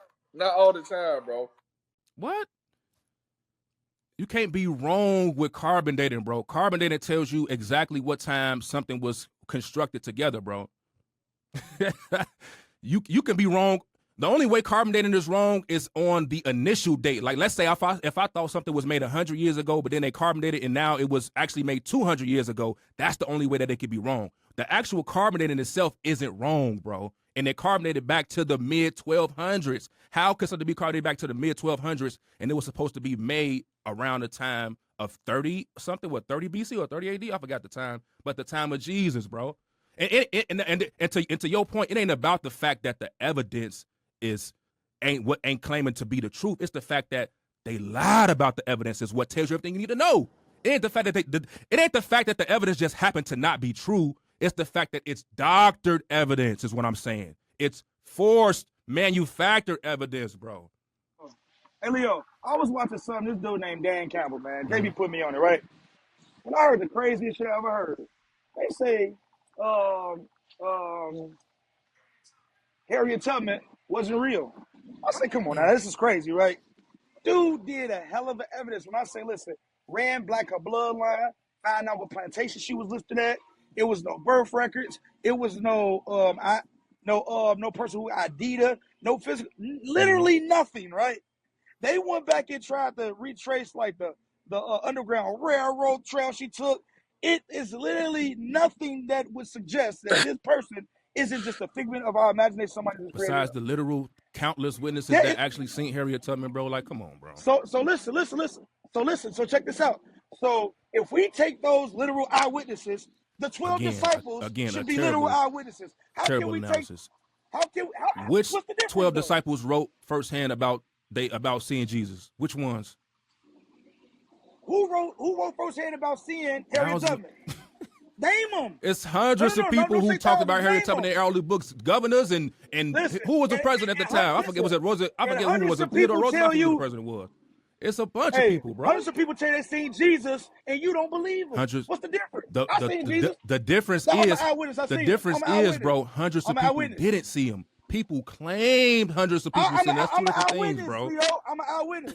bro. What? You can't be wrong with carbon dating, bro. Carbon dating tells you exactly what time something was constructed together, bro. You can be wrong. The only way carbon dating is wrong is on the initial date. Like, let's say if I thought something was made 100 years ago, but then they carbon dated and now it was actually made 200 years ago, that's the only way that it could be wrong. The actual carbon dating itself isn't wrong, bro. And they carbon dated back to the mid-1200s. How could something be carbon dated back to the mid-1200s and it was supposed to be made around the time of 30 BC or 30 AD? I forgot the time, but the time of Jesus, bro. And to your point, it ain't about the fact that the evidence ain't claiming to be the truth. It's the fact that they lied about the evidence is what tells you everything you need to know. It ain't the fact that the evidence just happened to not be true. It's the fact that it's doctored evidence is what I'm saying. It's forced manufactured evidence, bro. Hey, Leo, I was watching this dude named Dan Campbell, man. JB put me on it, right? And I heard the craziest shit I ever heard. They say Harriet Tubman wasn't real. I say, come on now, this is crazy, right? Dude did a hell of an evidence. When I say, listen, ran black her bloodline, find out what plantation she was listed at. It was no birth records. It was no person who ID'd her, no physical, literally nothing, right? They went back and tried to retrace like the Underground Railroad trail she took. It is literally nothing that would suggest that this person isn't just a figment of our imagination. Somebody who's besides the literal countless witnesses that actually seen Harriet Tubman, bro. Like, come on, bro. So listen. So check this out. So if we take those literal eyewitnesses, the 12 disciples should be literal eyewitnesses. How can we analysis. Which 12 disciples wrote firsthand about seeing Jesus? Which ones? Who wrote firsthand about seeing Harriet Tubman? Name them. It's hundreds of people who talked about Harriet Tubman in early books. Governors and listen, who was the president at the time? I forget. Was it Roosevelt? I forget who was the president was. It's a bunch of people, bro. Hundreds of people say they seen Jesus, and you don't believe them. Hundreds. What's the difference? I seen Jesus. The difference I'm is an eyewitness. the difference is, bro. Hundreds of people didn't see him. People claimed hundreds of people seen. That's two different things, bro. Leo. I'm an eyewitness.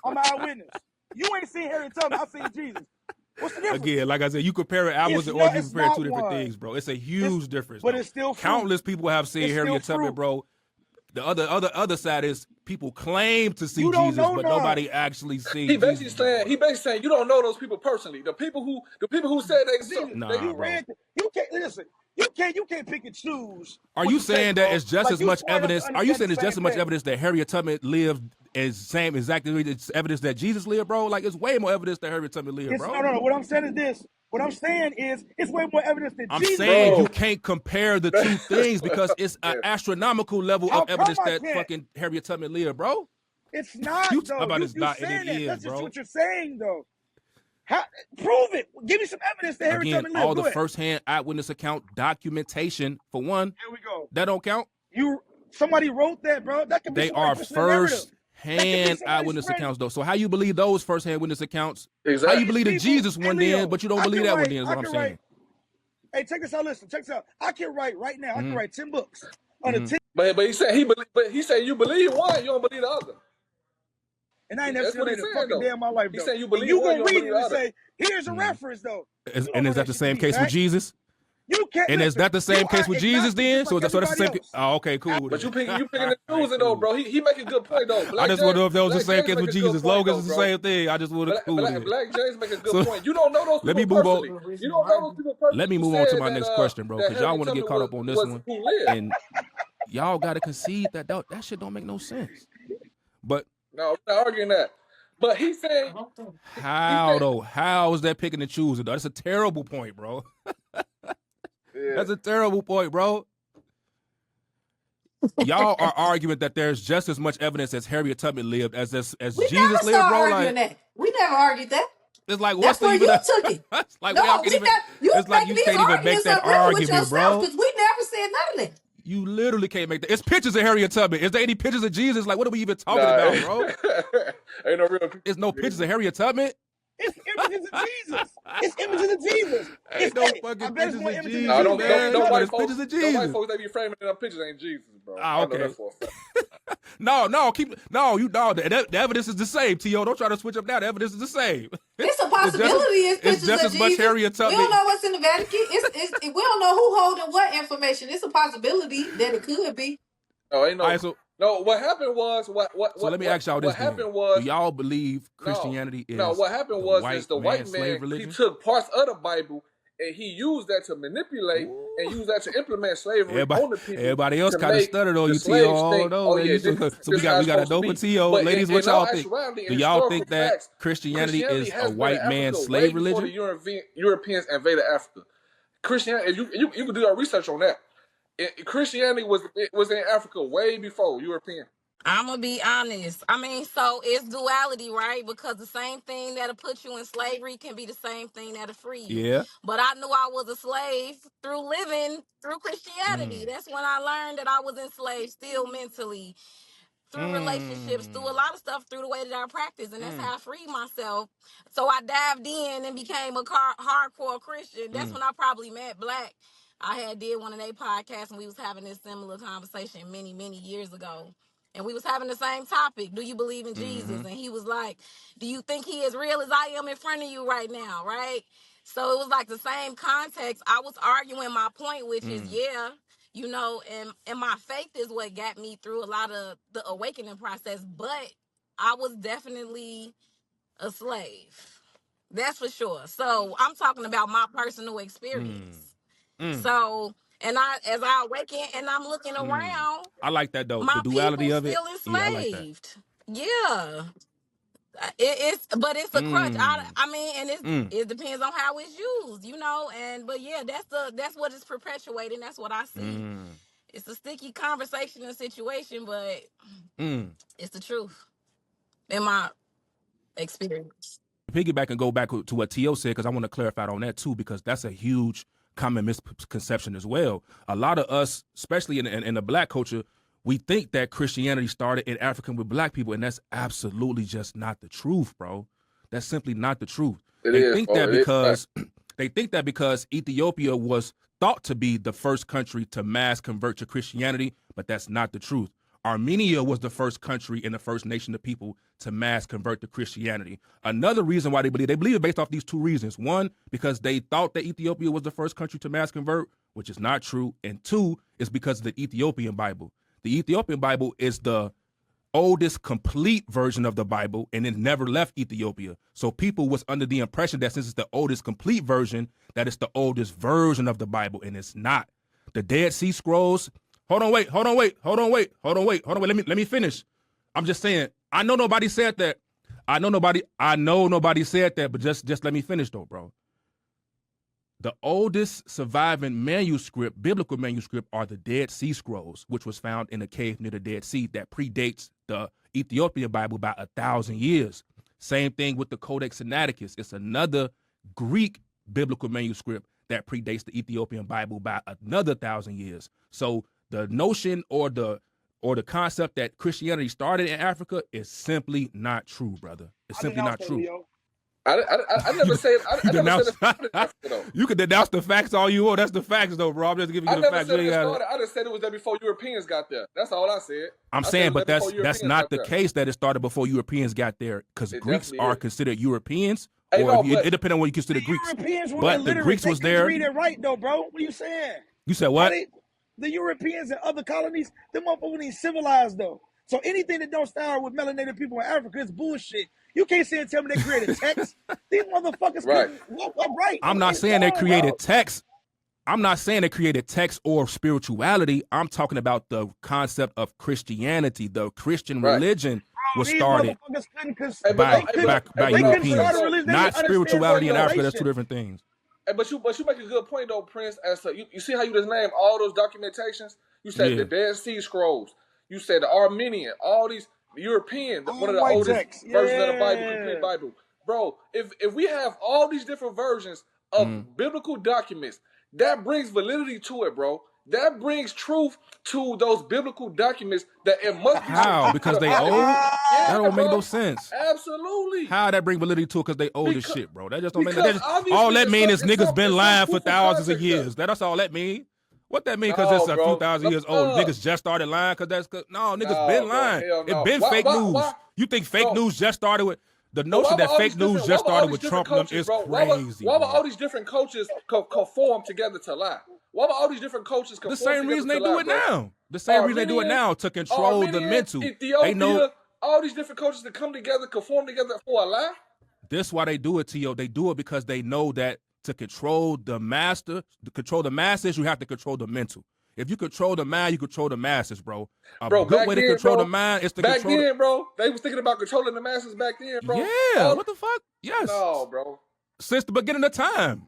I'm an eyewitness. You ain't seen Harriet Tubman. I seen Jesus. What's the difference? Again, like I said, you compare apples and oranges. You compare two different things, bro. It's a huge difference. But it's still fruit. Countless people have seen Harriet Tubman, bro. The other side is people claim to see Jesus, but nobody actually seen. He basically saying you don't know those people personally. The people who said they exist. Nah, you can't listen. You can't pick and choose. Are you saying that it's just as much evidence? Are you saying it's just as much evidence that Harriet Tubman lived as exactly as evidence that Jesus lived, bro? Like it's way more evidence that Harriet Tubman lived, bro. No. What I'm saying is this. What I'm saying is it's way more evidence than Jesus. I'm saying you can't compare the two things because it's an astronomical level of evidence that fucking Harriet Tubman lived, bro. It's not, you though. About it's not, and it is, That's bro. Just what you're saying, though. Prove it. Give me some evidence that Harriet Tubman lived. All the first-hand eyewitness account documentation, for one. Here we go. That don't count? Somebody wrote that, bro. That can be They are first-hand eyewitness accounts, though. So how you believe those first-hand witness accounts? Exactly. How you believe the Jesus one then, but you don't believe that one then is what I'm saying. Hey, check this out. Listen, check this out. I can write right now. I can write 10 books on the 10. But he said you believe one, you don't believe the other. And I ain't never seen it a fucking day in my life, though. He said you believe you one, gonna read it and say, here's a reference, though. And is that the same case with Jesus? You can't. And is that the same case with Jesus then? So that's the same. Oh, okay, cool. But you picking the choosing though, bro. He make a good point though. I just want to know if that was the same case with Jesus. Long as it's the same thing, I just want to cool. Black James make a good point. You don't know those people. Let me move on. You don't know those people personally. Let me move on to my next question, bro, because y'all want to get caught up on this one, and y'all got to concede that shit don't make no sense. But no, I'm not arguing that. But he said, how is that picking and choosing? That's a terrible point, bro. That's a terrible point, bro. Y'all are arguing that there's just as much evidence as Harriet Tubman lived as Jesus lived, bro. Like we never argued that. It's like that's where you took it. Like no, it's like you can't even make that argument, bro. Because we never said none of that. You literally can't make that. It's pictures of Harriet Tubman. Is there any pictures of Jesus? Like, what are we even talking about, bro? Ain't no real pictures. There's no pictures of Harriet Tubman. It's images of Jesus. It's images of Jesus. Ain't no fucking pictures of Jesus. No, don't white pictures of Jesus. White folks, they be framing them pictures ain't Jesus, bro. Ah, okay. The evidence is the same, T.O. Don't try to switch up now. The evidence is the same. It's a possibility. It's just as much Harriet Tubman. We don't know what's in the Vatican. We don't know who holding what information. It's a possibility that it could be. No, ain't no. No, what happened was So let me ask y'all this. What happened was, do y'all believe Christianity is? No, what happened was the white man, he took parts of the Bible and he used that to manipulate and use that to implement slavery on the people. Everybody else kind of stuttered on you, T.O. So we got an open T.O. Ladies, what y'all think? Do y'all think that Christianity is a white man's slave religion? Before the Europeans invaded Africa. Christianity, you can do your research on that. Christianity was in Africa way before European. I'm going to be honest. I mean, so it's duality, right? Because the same thing that'll put you in slavery can be the same thing that'll free you. Yeah. But I knew I was a slave through living through Christianity. That's when I learned that I was enslaved still mentally, through relationships, through a lot of stuff, through the way that I practice. And that's how I freed myself. So I dived in and became a hardcore Christian. That's when I probably met Black. I did one of their podcasts and we was having this similar conversation many, many years ago. And we was having the same topic. Do you believe in Jesus? And he was like, do you think he is real as I am in front of you right now? Right? So it was like the same context. I was arguing my point, which is, and my faith is what got me through a lot of the awakening process. But I was definitely a slave. That's for sure. So I'm talking about my personal experience. So, and as I awaken and I'm looking around, I like that though. My the duality of it. Still enslaved. Yeah. It's a crutch. I mean, and it depends on how it's used, but yeah, that's what it's perpetuating. That's what I see. It's a sticky conversation and situation, but it's the truth in my experience. Piggyback and go back to what T.O. said, because I want to clarify on that too, because that's a huge common misconception as well. A lot of us, especially in the Black culture, we think that Christianity started in Africa with black people, and that's absolutely just not the truth, bro. That's simply not the truth. They think that because Ethiopia was thought to be the first country to mass convert to Christianity, but that's not the truth. Armenia was the first country and the first nation of people to mass convert to Christianity. Another reason why they believe it based off these two reasons. One, because they thought that Ethiopia was the first country to mass convert, which is not true. And two, is because of the Ethiopian Bible. The Ethiopian Bible is the oldest complete version of the Bible, and it never left Ethiopia. So people was under the impression that since it's the oldest complete version, that it's the oldest version of the Bible, and it's not. The Dead Sea Scrolls. Hold on, wait. Let me finish. I'm just saying. I know nobody said that. I know nobody said that. But just let me finish though, bro. The oldest surviving manuscript, biblical manuscript, are the Dead Sea Scrolls, which was found in a cave near the Dead Sea that predates the Ethiopian Bible by 1,000 years. Same thing with the Codex Sinaiticus. It's another Greek biblical manuscript that predates the Ethiopian Bible by another 1,000 years. So the notion or the concept that Christianity started in Africa is simply not true, brother. It's simply not true. I never said it. You can denounce the facts all you want. That's the facts, though, bro. I'm just giving you the facts. I just said it was there before Europeans got there. That's all I said. I'm saying, but that's not the case that it started before Europeans got there, because Greeks are considered Europeans. It depends on what you consider Greeks. But the Greeks was there. Read it right, though, bro. What are you saying? You said what? The Europeans and other colonies, them motherfuckers ain't civilized, though. So anything that don't start with melanated people in Africa is bullshit. You can't sit and tell me they created text. These motherfuckers walk upright. I'm not saying they created text. I'm not saying they created text or spirituality. I'm talking about the concept of Christianity. The Christian religion was started by Europeans, not spirituality in Africa. That's two different things. But you make a good point though, Prince. As to, you see how you just named all those documentations. You said the Dead Sea Scrolls. You said the Armenian. All these European. One of the oldest versions of the Bible, complete Bible. Bro, if we have all these different versions of biblical documents, that brings validity to it, bro. That brings truth to those biblical documents that it must be. How? Because they old? That don't make no sense. Absolutely. How that bring validity to it? Because they old as shit, bro. That just don't make no sense. All that mean is niggas been lying for thousands of years. That's all that mean. What that mean? Because it's a few thousand years old. Niggas just started lying no, niggas been lying. It been fake news. You think fake news just started with the notion that fake news just started with Trump is crazy. Why would all these different coaches conform together to lie? Why would all these different coaches conform together to lie? The same reason they do it now. The same reason they do it now, to control the mental. Ethiopia, they know all these different coaches that come together, conform together for a lie. This why they do it, T.O. They do it because they know that to control the masses, you have to control the mental. If you control the mind, you control the masses, bro. A good way to control the mind is to control. Back then, bro, they was thinking about controlling the masses back then, bro. Yeah, what the fuck? Yes. No, bro. Since the beginning of time.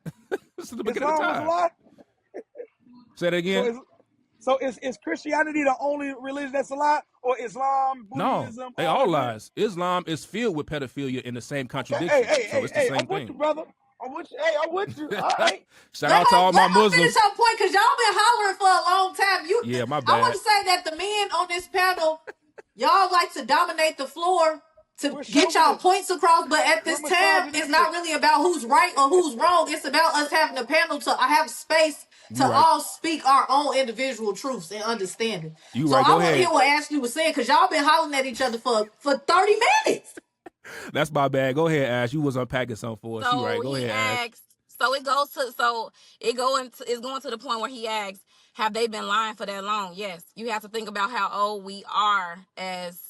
Say that again. So is Christianity the only religion that's a lie, or Islam, Buddhism? No, they all lies. Islam is filled with pedophilia in the same contradiction. So it's the same thing. You, brother. I'm with you. All right. Shout out to all my Muslims. Finish your point, because y'all been hollering for a long time. Yeah, my bad. I want to say that the men on this panel, y'all like to dominate the floor to get y'all points across, but at this time, it's not really about who's right or who's wrong. It's about us having a panel to have space to all speak our own individual truths and understanding. I want to hear what Ashley was saying, because y'all been hollering at each other for 30 minutes. That's my bad. Go ahead, Ash. You was unpacking something for us. So right. Go ahead, Ash. It's going to the point where he asks, have they been lying for that long? Yes. You have to think about how old we are as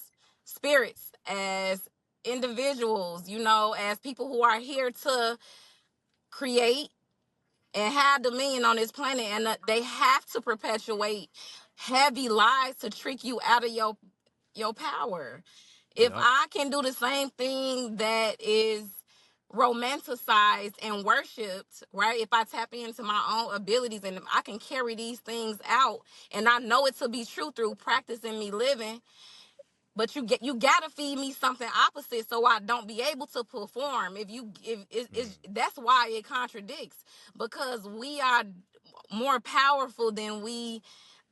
spirits, as individuals, as people who are here to create and have dominion on this planet, and they have to perpetuate heavy lies to trick you out of your power. If I can do the same thing that is romanticized and worshipped, right? If I tap into my own abilities and if I can carry these things out, and I know it to be true through practicing me living, but you gotta feed me something opposite so I don't be able to perform. That's why it contradicts, because we are more powerful than we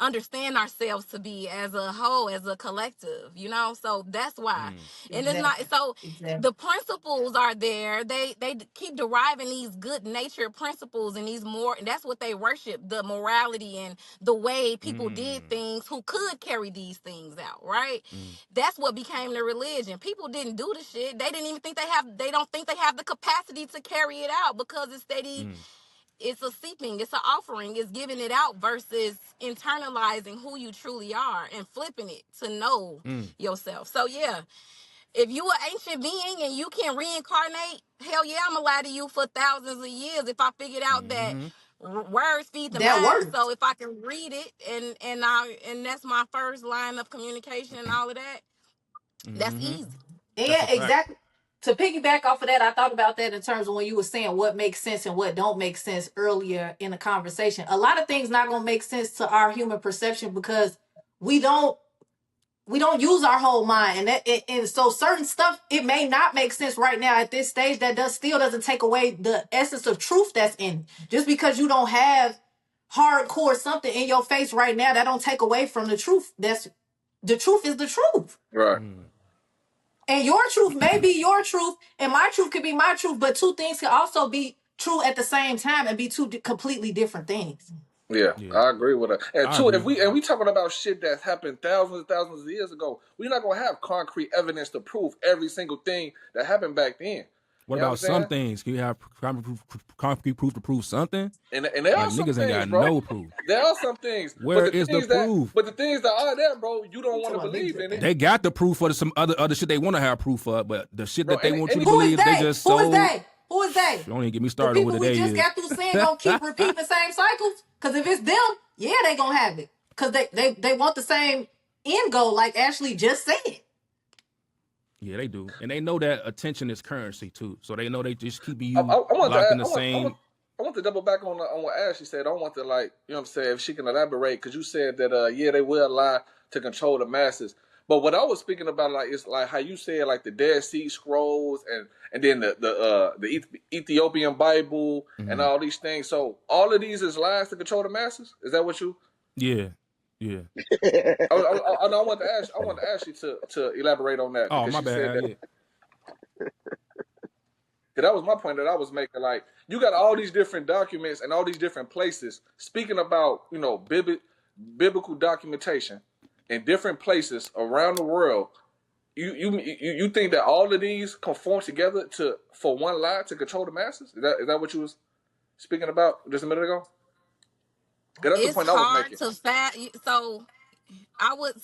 understand ourselves to be as a whole, as a collective, you know? So that's why. And it's not, Exactly. so Exactly. the principles are there. They keep deriving these good natured principles and these more, and that's what they worship, the morality and the way people did things who could carry these things out, right? That's what became the religion. People didn't do the shit. They didn't even think they don't think they have the capacity to carry it out because it's steady. It's a seeping, it's an offering, it's giving it out versus internalizing who you truly are and flipping it to know yourself. So yeah, if you an ancient being and you can reincarnate, hell yeah, I'm gonna lie to you for thousands of years if I figured out that words feed the That mind. So works. if I can read it and that's my first line of communication and all of that, that's easy. That's a Yeah, fact. exactly. To piggyback off of that, I thought about that in terms of when you were saying what makes sense and what don't make sense earlier in the conversation. A lot of things not gonna make sense to our human perception because we don't we don't use our whole mind, and so certain stuff it may not make sense right now at this stage. That doesn't take away the essence of truth that's in just because you don't have hardcore something in your face right now. That don't take away from the truth. That's the truth is the truth. Right. And your truth may be your truth, and my truth could be my truth, but two things can also be true at the same time and be two completely different things. Yeah, I agree with that. And I two, agree. if we talking about shit that happened thousands and thousands of years ago, we're not gonna have concrete evidence to prove every single thing that happened back then. What You know about some things? Can you have concrete proof to prove something? And there are Like some niggas ain't things, got bro. no proof. There are some things. Where but the is the things that proof? but the things that are there, bro, you don't want to believe in it. They got the proof for some other shit they want to have proof of, but the shit Bro, that they and- want you and to Who is believe, they they? just Who is so. they? Who is they? Don't even get me The started on people what we they just is. got through saying gonna keep repeating the same cycles. Cause if it's them, yeah, they gonna have it. Cause they want the same end goal, like Ashley just said. Yeah, they do, and they know that attention is currency too. So they know they just keeping I, you I, I want to locked in add- the same. I want to double back on what Ashley said. I want to, like, you know what I'm saying, if she can elaborate, because you said that yeah, they will lie to control the masses. But what I was speaking about, like, is like how you said, like, the Dead Sea Scrolls and then the Ethiopian Bible and all these things. So all of these is lies to control the masses. Is that what you? Yeah. I want to ask you to elaborate on that Oh, because my she said bad. that. Yeah. That was my point that I was making. Like, you got all these different documents and all these different places speaking about, you know, biblical documentation in different places around the world. You think that all of these conform together for one lie to control the masses? Is that what you was speaking about just a minute ago? 'Cause that's the It's point I was hard making. to so I would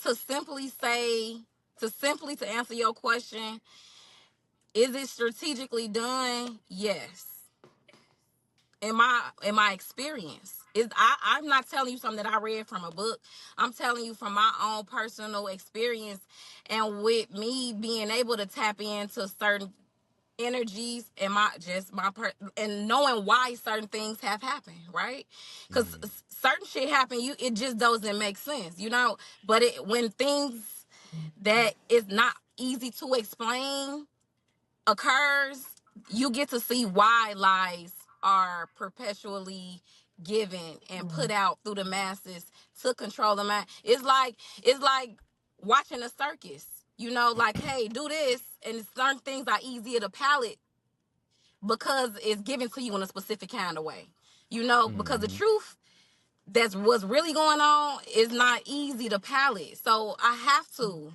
to answer your question, is it strategically done? Yes. In my experience. I'm not telling you something that I read from a book. I'm telling you from my own personal experience, and with me being able to tap into certain energies and and knowing why certain things have happened, right? Because certain shit happen, it just doesn't make sense, you know. But when things that is not easy to explain occurs, you get to see why lies are perpetually given and put out through the masses to control the mind. It's like watching a circus. You know, like, hey, do this, and certain things are easier to palate because it's given to you in a specific kind of way. You know, because the truth that's what's really going on is not easy to palate. So I have to.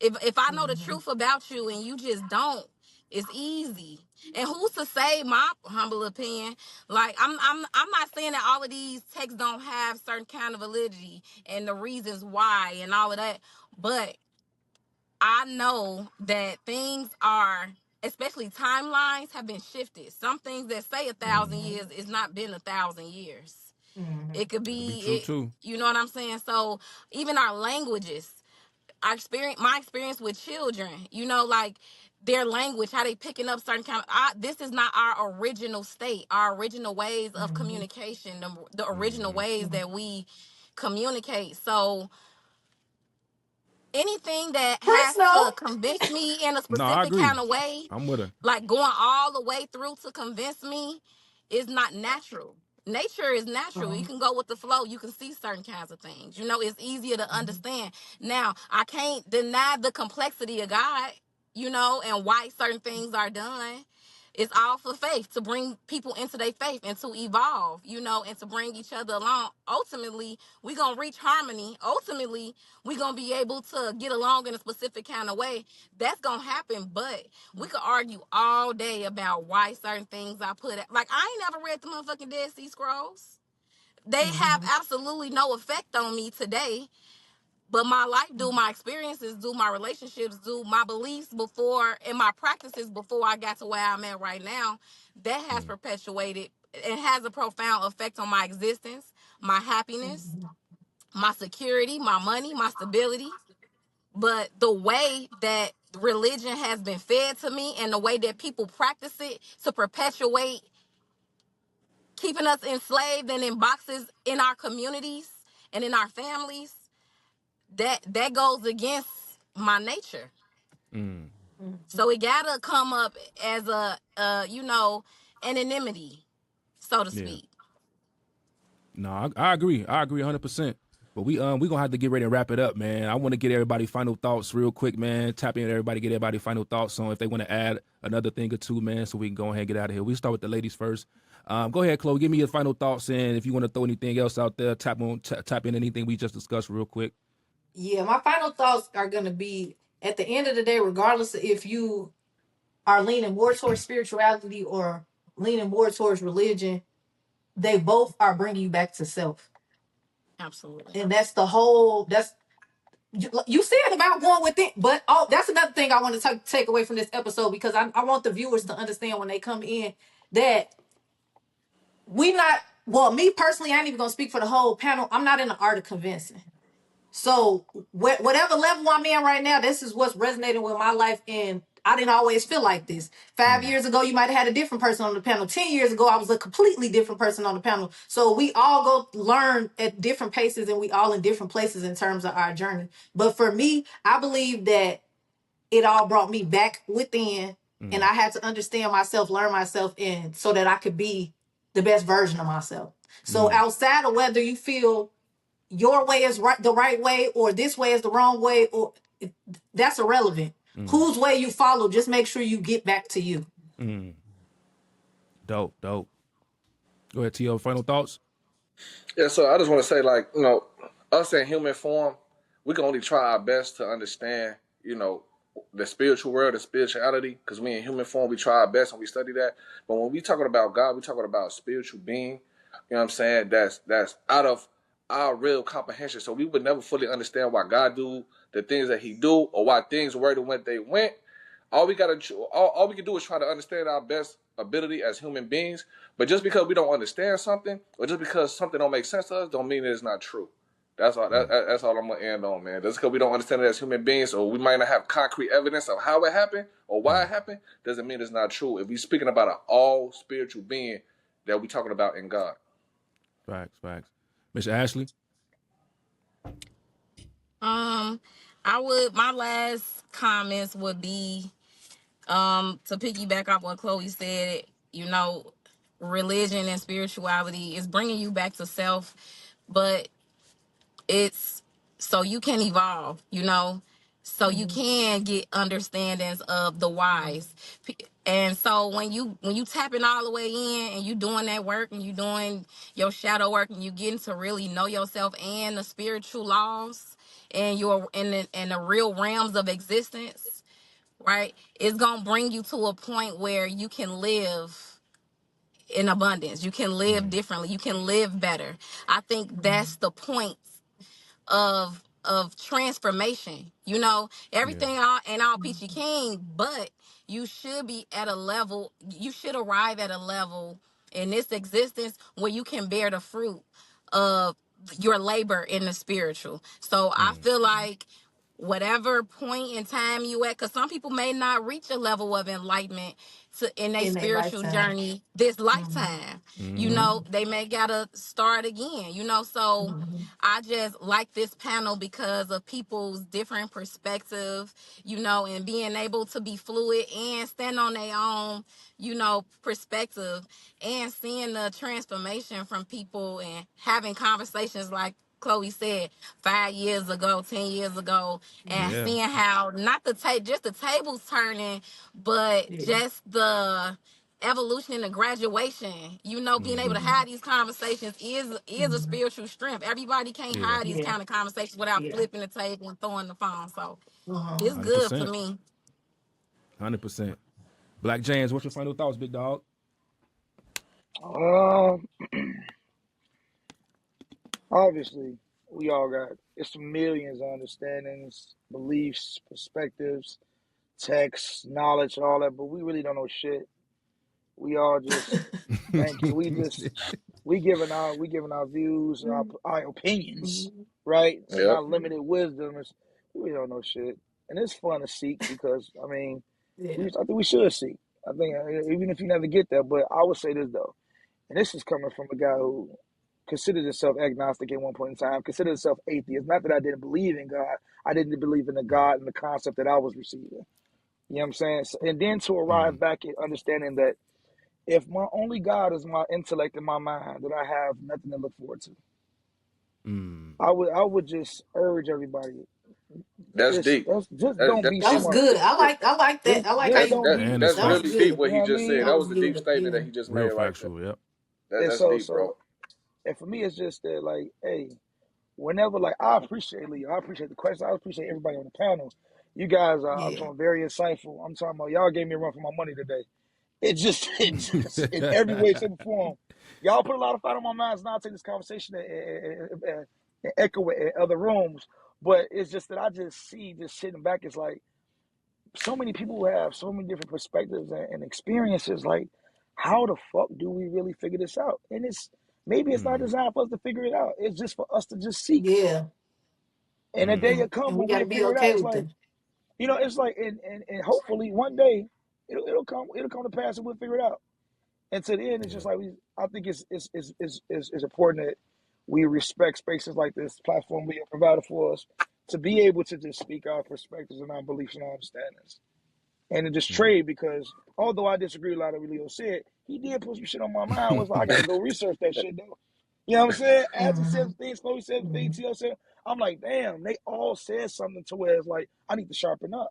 If I know the truth about you and you just don't, it's easy. And who's to say, my humble opinion, like I'm not saying that all of these texts don't have certain kind of validity and the reasons why and all of that, but I know that things are, especially timelines, have been shifted. Some things that say 1,000 years is not been 1,000 years. It could That'd be be true it, too. you know what I'm saying? So even our languages, my experience with children, you know, like their language, how they picking up certain kind of, this is not our original state, our original ways of communication, the original ways that we communicate. So anything that Prince has to no. convince me in a No, I specific agree. kind of way, I'm with her. like going all the way through to convince me, is not natural. nature is natural. You can go with the flow. You can see certain kinds of things. You know, it's easier to understand. Now, I can't deny the complexity of God, you know, and why certain things are done. It's all for faith, to bring people into their faith and to evolve, you know, and to bring each other along. Ultimately, we're going to reach harmony. Ultimately, we're going to be able to get along in a specific kind of way. That's going to happen, but we could argue all day about why certain things I put at, like, I ain't never read the motherfucking Dead Sea Scrolls. They have absolutely no effect on me today. But my life do, my experiences do, my relationships do, my beliefs before, and my practices before I got to where I'm at right now, that has perpetuated. It has a profound effect on my existence, my happiness, my security, my money, my stability. But the way that religion has been fed to me and the way that people practice it to perpetuate keeping us enslaved and in boxes in our communities and in our families, that goes against my nature. So it gotta come up as a you know, anonymity, so to Yeah. speak. No, I agree. I agree 100%. But we gonna have to get ready to wrap it up, man. I want to get everybody final thoughts real quick, man. Tap in everybody, get everybody final thoughts on if they want to add another thing or two, man. So we can go ahead and get out of here. We start with the ladies first. Go ahead, Chloe. Give me your final thoughts, and if you want to throw anything else out there, tap in anything we just discussed real quick. Yeah, my final thoughts are gonna be at the end of the day, regardless of if you are leaning more towards spirituality or leaning more towards religion, they both are bringing you back to self. Absolutely. And that's the whole, that's, you said about going within, but that's another thing I want to take away from this episode, because I want the viewers to understand when they come in that we not, well, me personally, I ain't even gonna speak for the whole panel. I'm not in the art of convincing. So whatever level I'm in right now, this is what's resonating with my life. And I didn't always feel like this. 5 years ago, you might have had a different person on the panel. 10 years ago, I was a completely different person on the panel. So we all go learn at different paces, and we all in different places in terms of our journey. But for me, I believe that it all brought me back within, and I had to understand myself, learn myself, and so that I could be the best version of myself. So outside of whether you feel your way is right, the right way, or this way is the wrong way, or that's irrelevant. Whose way you follow, just make sure you get back to you. Dope. Go ahead, T.O. Final thoughts. Yeah, so I just want to say, like, you know, us in human form, we can only try our best to understand, you know, the spiritual world and spirituality, because we in human form, we try our best and we study that. But when we talking about God, we talking about a spiritual being, you know what I'm saying, that's out of our real comprehension. So we would never fully understand why God do the things that he do, or why things were the way they went. All we can do is try to understand our best ability as human beings. But just because we don't understand something, or just because something don't make sense to us, don't mean that it's not true. That's all. That's all I'm gonna end on, man. Just because we don't understand it as human beings, or we might not have concrete evidence of how it happened or why it happened, doesn't mean it's not true. If we speaking about an all spiritual being that we talking about in God. Facts. Mr. Ashley. My last comments would be to piggyback off what Chloe said. You know, religion and spirituality is bringing you back to self, but it's so you can evolve, you know, so you can get understandings of the whys. And so when you tapping all the way in and you doing that work and you doing your shadow work and you getting to really know yourself and the spiritual laws and your and the real realms of existence, right, it's gonna bring you to a point where you can live in abundance, you can live differently, you can live better. I think that's the point of transformation. You know, everything all and all peachy king, but you should be at a level, you should arrive at a level in this existence where you can bear the fruit of your labor in the spiritual. So I feel like whatever point in time you at, because some people may not reach a level of enlightenment in their In their spiritual lifetime. journey this Mm-hmm. lifetime. You know, Mm-hmm. they may gotta start again, you know. So Mm-hmm. I just like this panel because of people's different perspective, you know, and being able to be fluid and stand on their own, you know, perspective, and seeing the transformation from people and having conversations like Chloe said 5 years ago, 10 years ago, and Yeah. seeing how not just the tables turning, but Yeah. just the evolution and the graduation, you know, being able to Mm-hmm. have these conversations is a Mm-hmm. spiritual strength. Everybody can't Yeah. have these Yeah. kind of conversations without Yeah. flipping the table and throwing the phone. So Uh-huh. it's good for 100%. me. 100%. Black James, what's your final thoughts, big dog? Um, Obviously, we all got it's millions of understandings, beliefs, perspectives, texts, knowledge, and all that, but we really don't know shit. We all just thinking. We giving our views, our opinions, Mhm. right? And Yep. our limited wisdom is we don't know shit, and it's fun to seek because I mean, Yeah. I think we should seek. I think even if you never get there, but I would say this though, and this is coming from a guy who considered himself agnostic at one point in time, considered himself atheist. Not that I didn't believe in God, I didn't believe in the God and the concept that I was receiving. You know what I'm saying? And then to arrive back at understanding that if my only God is my intellect and my mind, that I have nothing to look forward to. I would just urge everybody, That's just deep. just That, don't that's be That was deep. smart. good. I like that. Just I like how just That's you. don't that, be And it's that's That was facts. really deep good. what you know he what I just said. mean? That That was was a deep good. statement that Yeah. he just made Real right there. factual, yep. And That's so deep, bro. so and for me it's just that like, hey, whenever like I appreciate Leo, I appreciate the question, I appreciate everybody on the panel. You guys are I'm Yeah. talking very insightful. I'm talking about y'all gave me a run for my money today. It just in every way, shape, or form. Y'all put a lot of fight on my mind, and I'll take this conversation and echo it in other rooms. But it's just that I just see, just sitting back, it's like so many people who have so many different perspectives and experiences. Like, how the fuck do we really figure this out? And maybe it's not designed for us to figure it out. It's just for us to just seek. Yeah. And a day will come And when we got we'll to be figure it out. okay It's with like, that. it's like, and hopefully one day it'll come to pass and we'll figure it out. And to the end, it's just like I think it's important that we respect spaces like this platform we have provided for us to be able to just speak our perspectives and our beliefs and our understandings, and to just trade. Because although I disagree with a lot of what Leo said, he did put some shit on my mind. I was like, I gotta go research that shit though. You know what I'm saying? As it Mm-hmm. says things, Chloe said things, Mm-hmm. Tio said, I'm like, damn, they all said something to where it's like I need to sharpen up.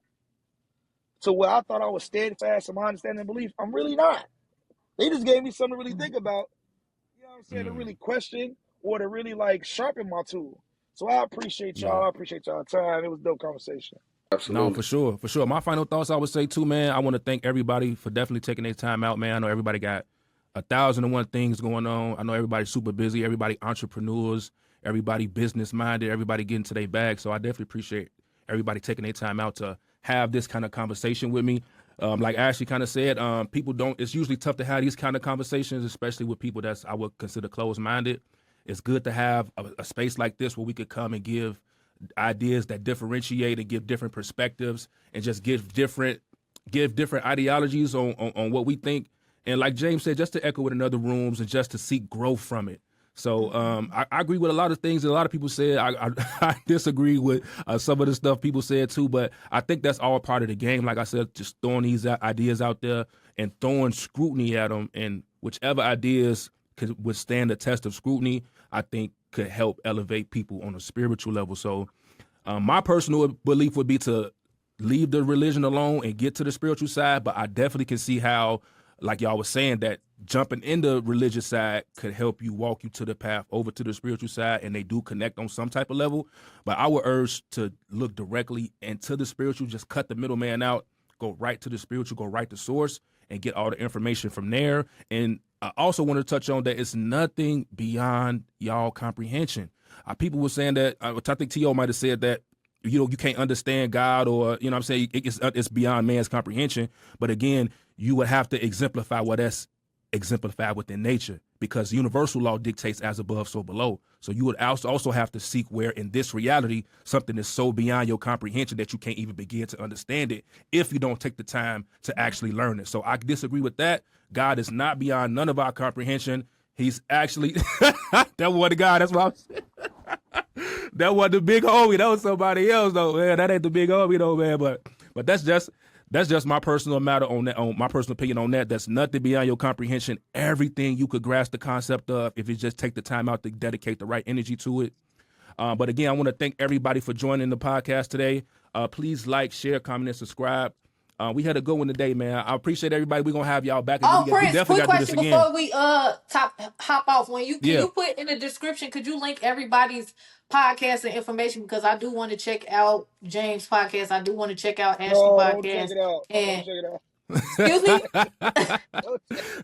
So where I thought I was steadfast in my understanding and belief, I'm really not. They just gave me something to really think about, you know what I'm saying, to really question or to really like sharpen my tool. So I appreciate Yeah. y'all. I appreciate y'all time. It was a dope conversation. No, Absolutely. for sure. For sure. My final thoughts I would say too, man, I want to thank everybody for definitely taking their time out, man. I know everybody got 1,001 things going on. I know everybody's super busy, everybody entrepreneurs, everybody business minded, everybody getting to their bag. So I definitely appreciate everybody taking their time out to have this kind of conversation with me. Like Ashley kind of said, people don't, it's usually tough to have these kind of conversations, especially with people that's I would consider closed minded. It's good to have a space like this where we could come and give ideas that differentiate and give different perspectives and just give different ideologies on what we think. And like James said, just to echo it in other rooms and just to seek growth from it. So I agree with a lot of things that a lot of people said. I disagree with some of the stuff people said too, but I think that's all part of the game. Like I said, just throwing these ideas out there and throwing scrutiny at them, and whichever ideas could withstand the test of scrutiny, I think could help elevate people on a spiritual level. So my personal belief would be to leave the religion alone and get to the spiritual side, but I definitely can see how, like y'all was saying, that jumping in the religious side could help you walk you to the path over to the spiritual side, and they do connect on some type of level. But I would urge to look directly into the spiritual, just cut the middleman out, go right to the spiritual, go right to source, and get all the information from there. And I also want to touch on that it's nothing beyond y'all comprehension. People were saying that, which I think T.O. might have said that, you can't understand God, or, I'm saying it's beyond man's comprehension. But again, you would have to exemplify what that's exemplified within nature. because universal law dictates as above, so below. So you would also have to seek where in this reality, something is so beyond your comprehension that you can't even begin to understand it if you don't take the time to actually learn it. So I disagree with that. God is not beyond none of our comprehension. He's actually, that wasn't the God, that's what I'm saying. That wasn't the big homie, that was somebody else though, man. That ain't the big homie though, man. But that's just my personal matter on that, on my personal opinion on that. That's nothing beyond your comprehension. Everything you could grasp the concept of if you just take the time out to dedicate the right energy to it. But again, I want to thank everybody for joining the podcast today. Please like, share, comment, and subscribe. We had a good one today, man. I appreciate everybody. We're gonna have y'all back. Oh, We Prince, definitely quick got to do this question again. before we hop off. When you can you put in the description, could you link everybody's podcast and information, because I do want to check out James' podcast. I do want to check out Ashley podcast. Don't check it out. Excuse me.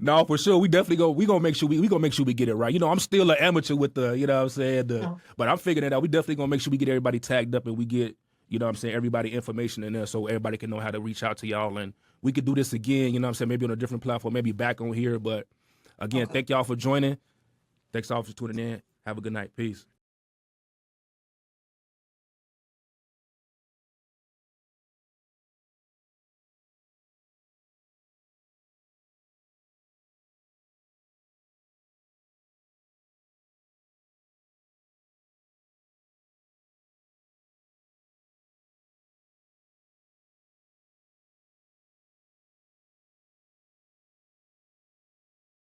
No, for sure. We definitely we gonna make sure we get it right. You know, I'm still an amateur with the, you know what I'm saying, but I'm figuring it out. We definitely gonna make sure we get everybody tagged up and we get, you know what I'm saying, everybody information in there so everybody can know how to reach out to y'all, and we could do this again, you know what I'm saying, maybe on a different platform, maybe back on here. But again, thank y'all for joining. Thanks all for tuning in. Have a good night. Peace.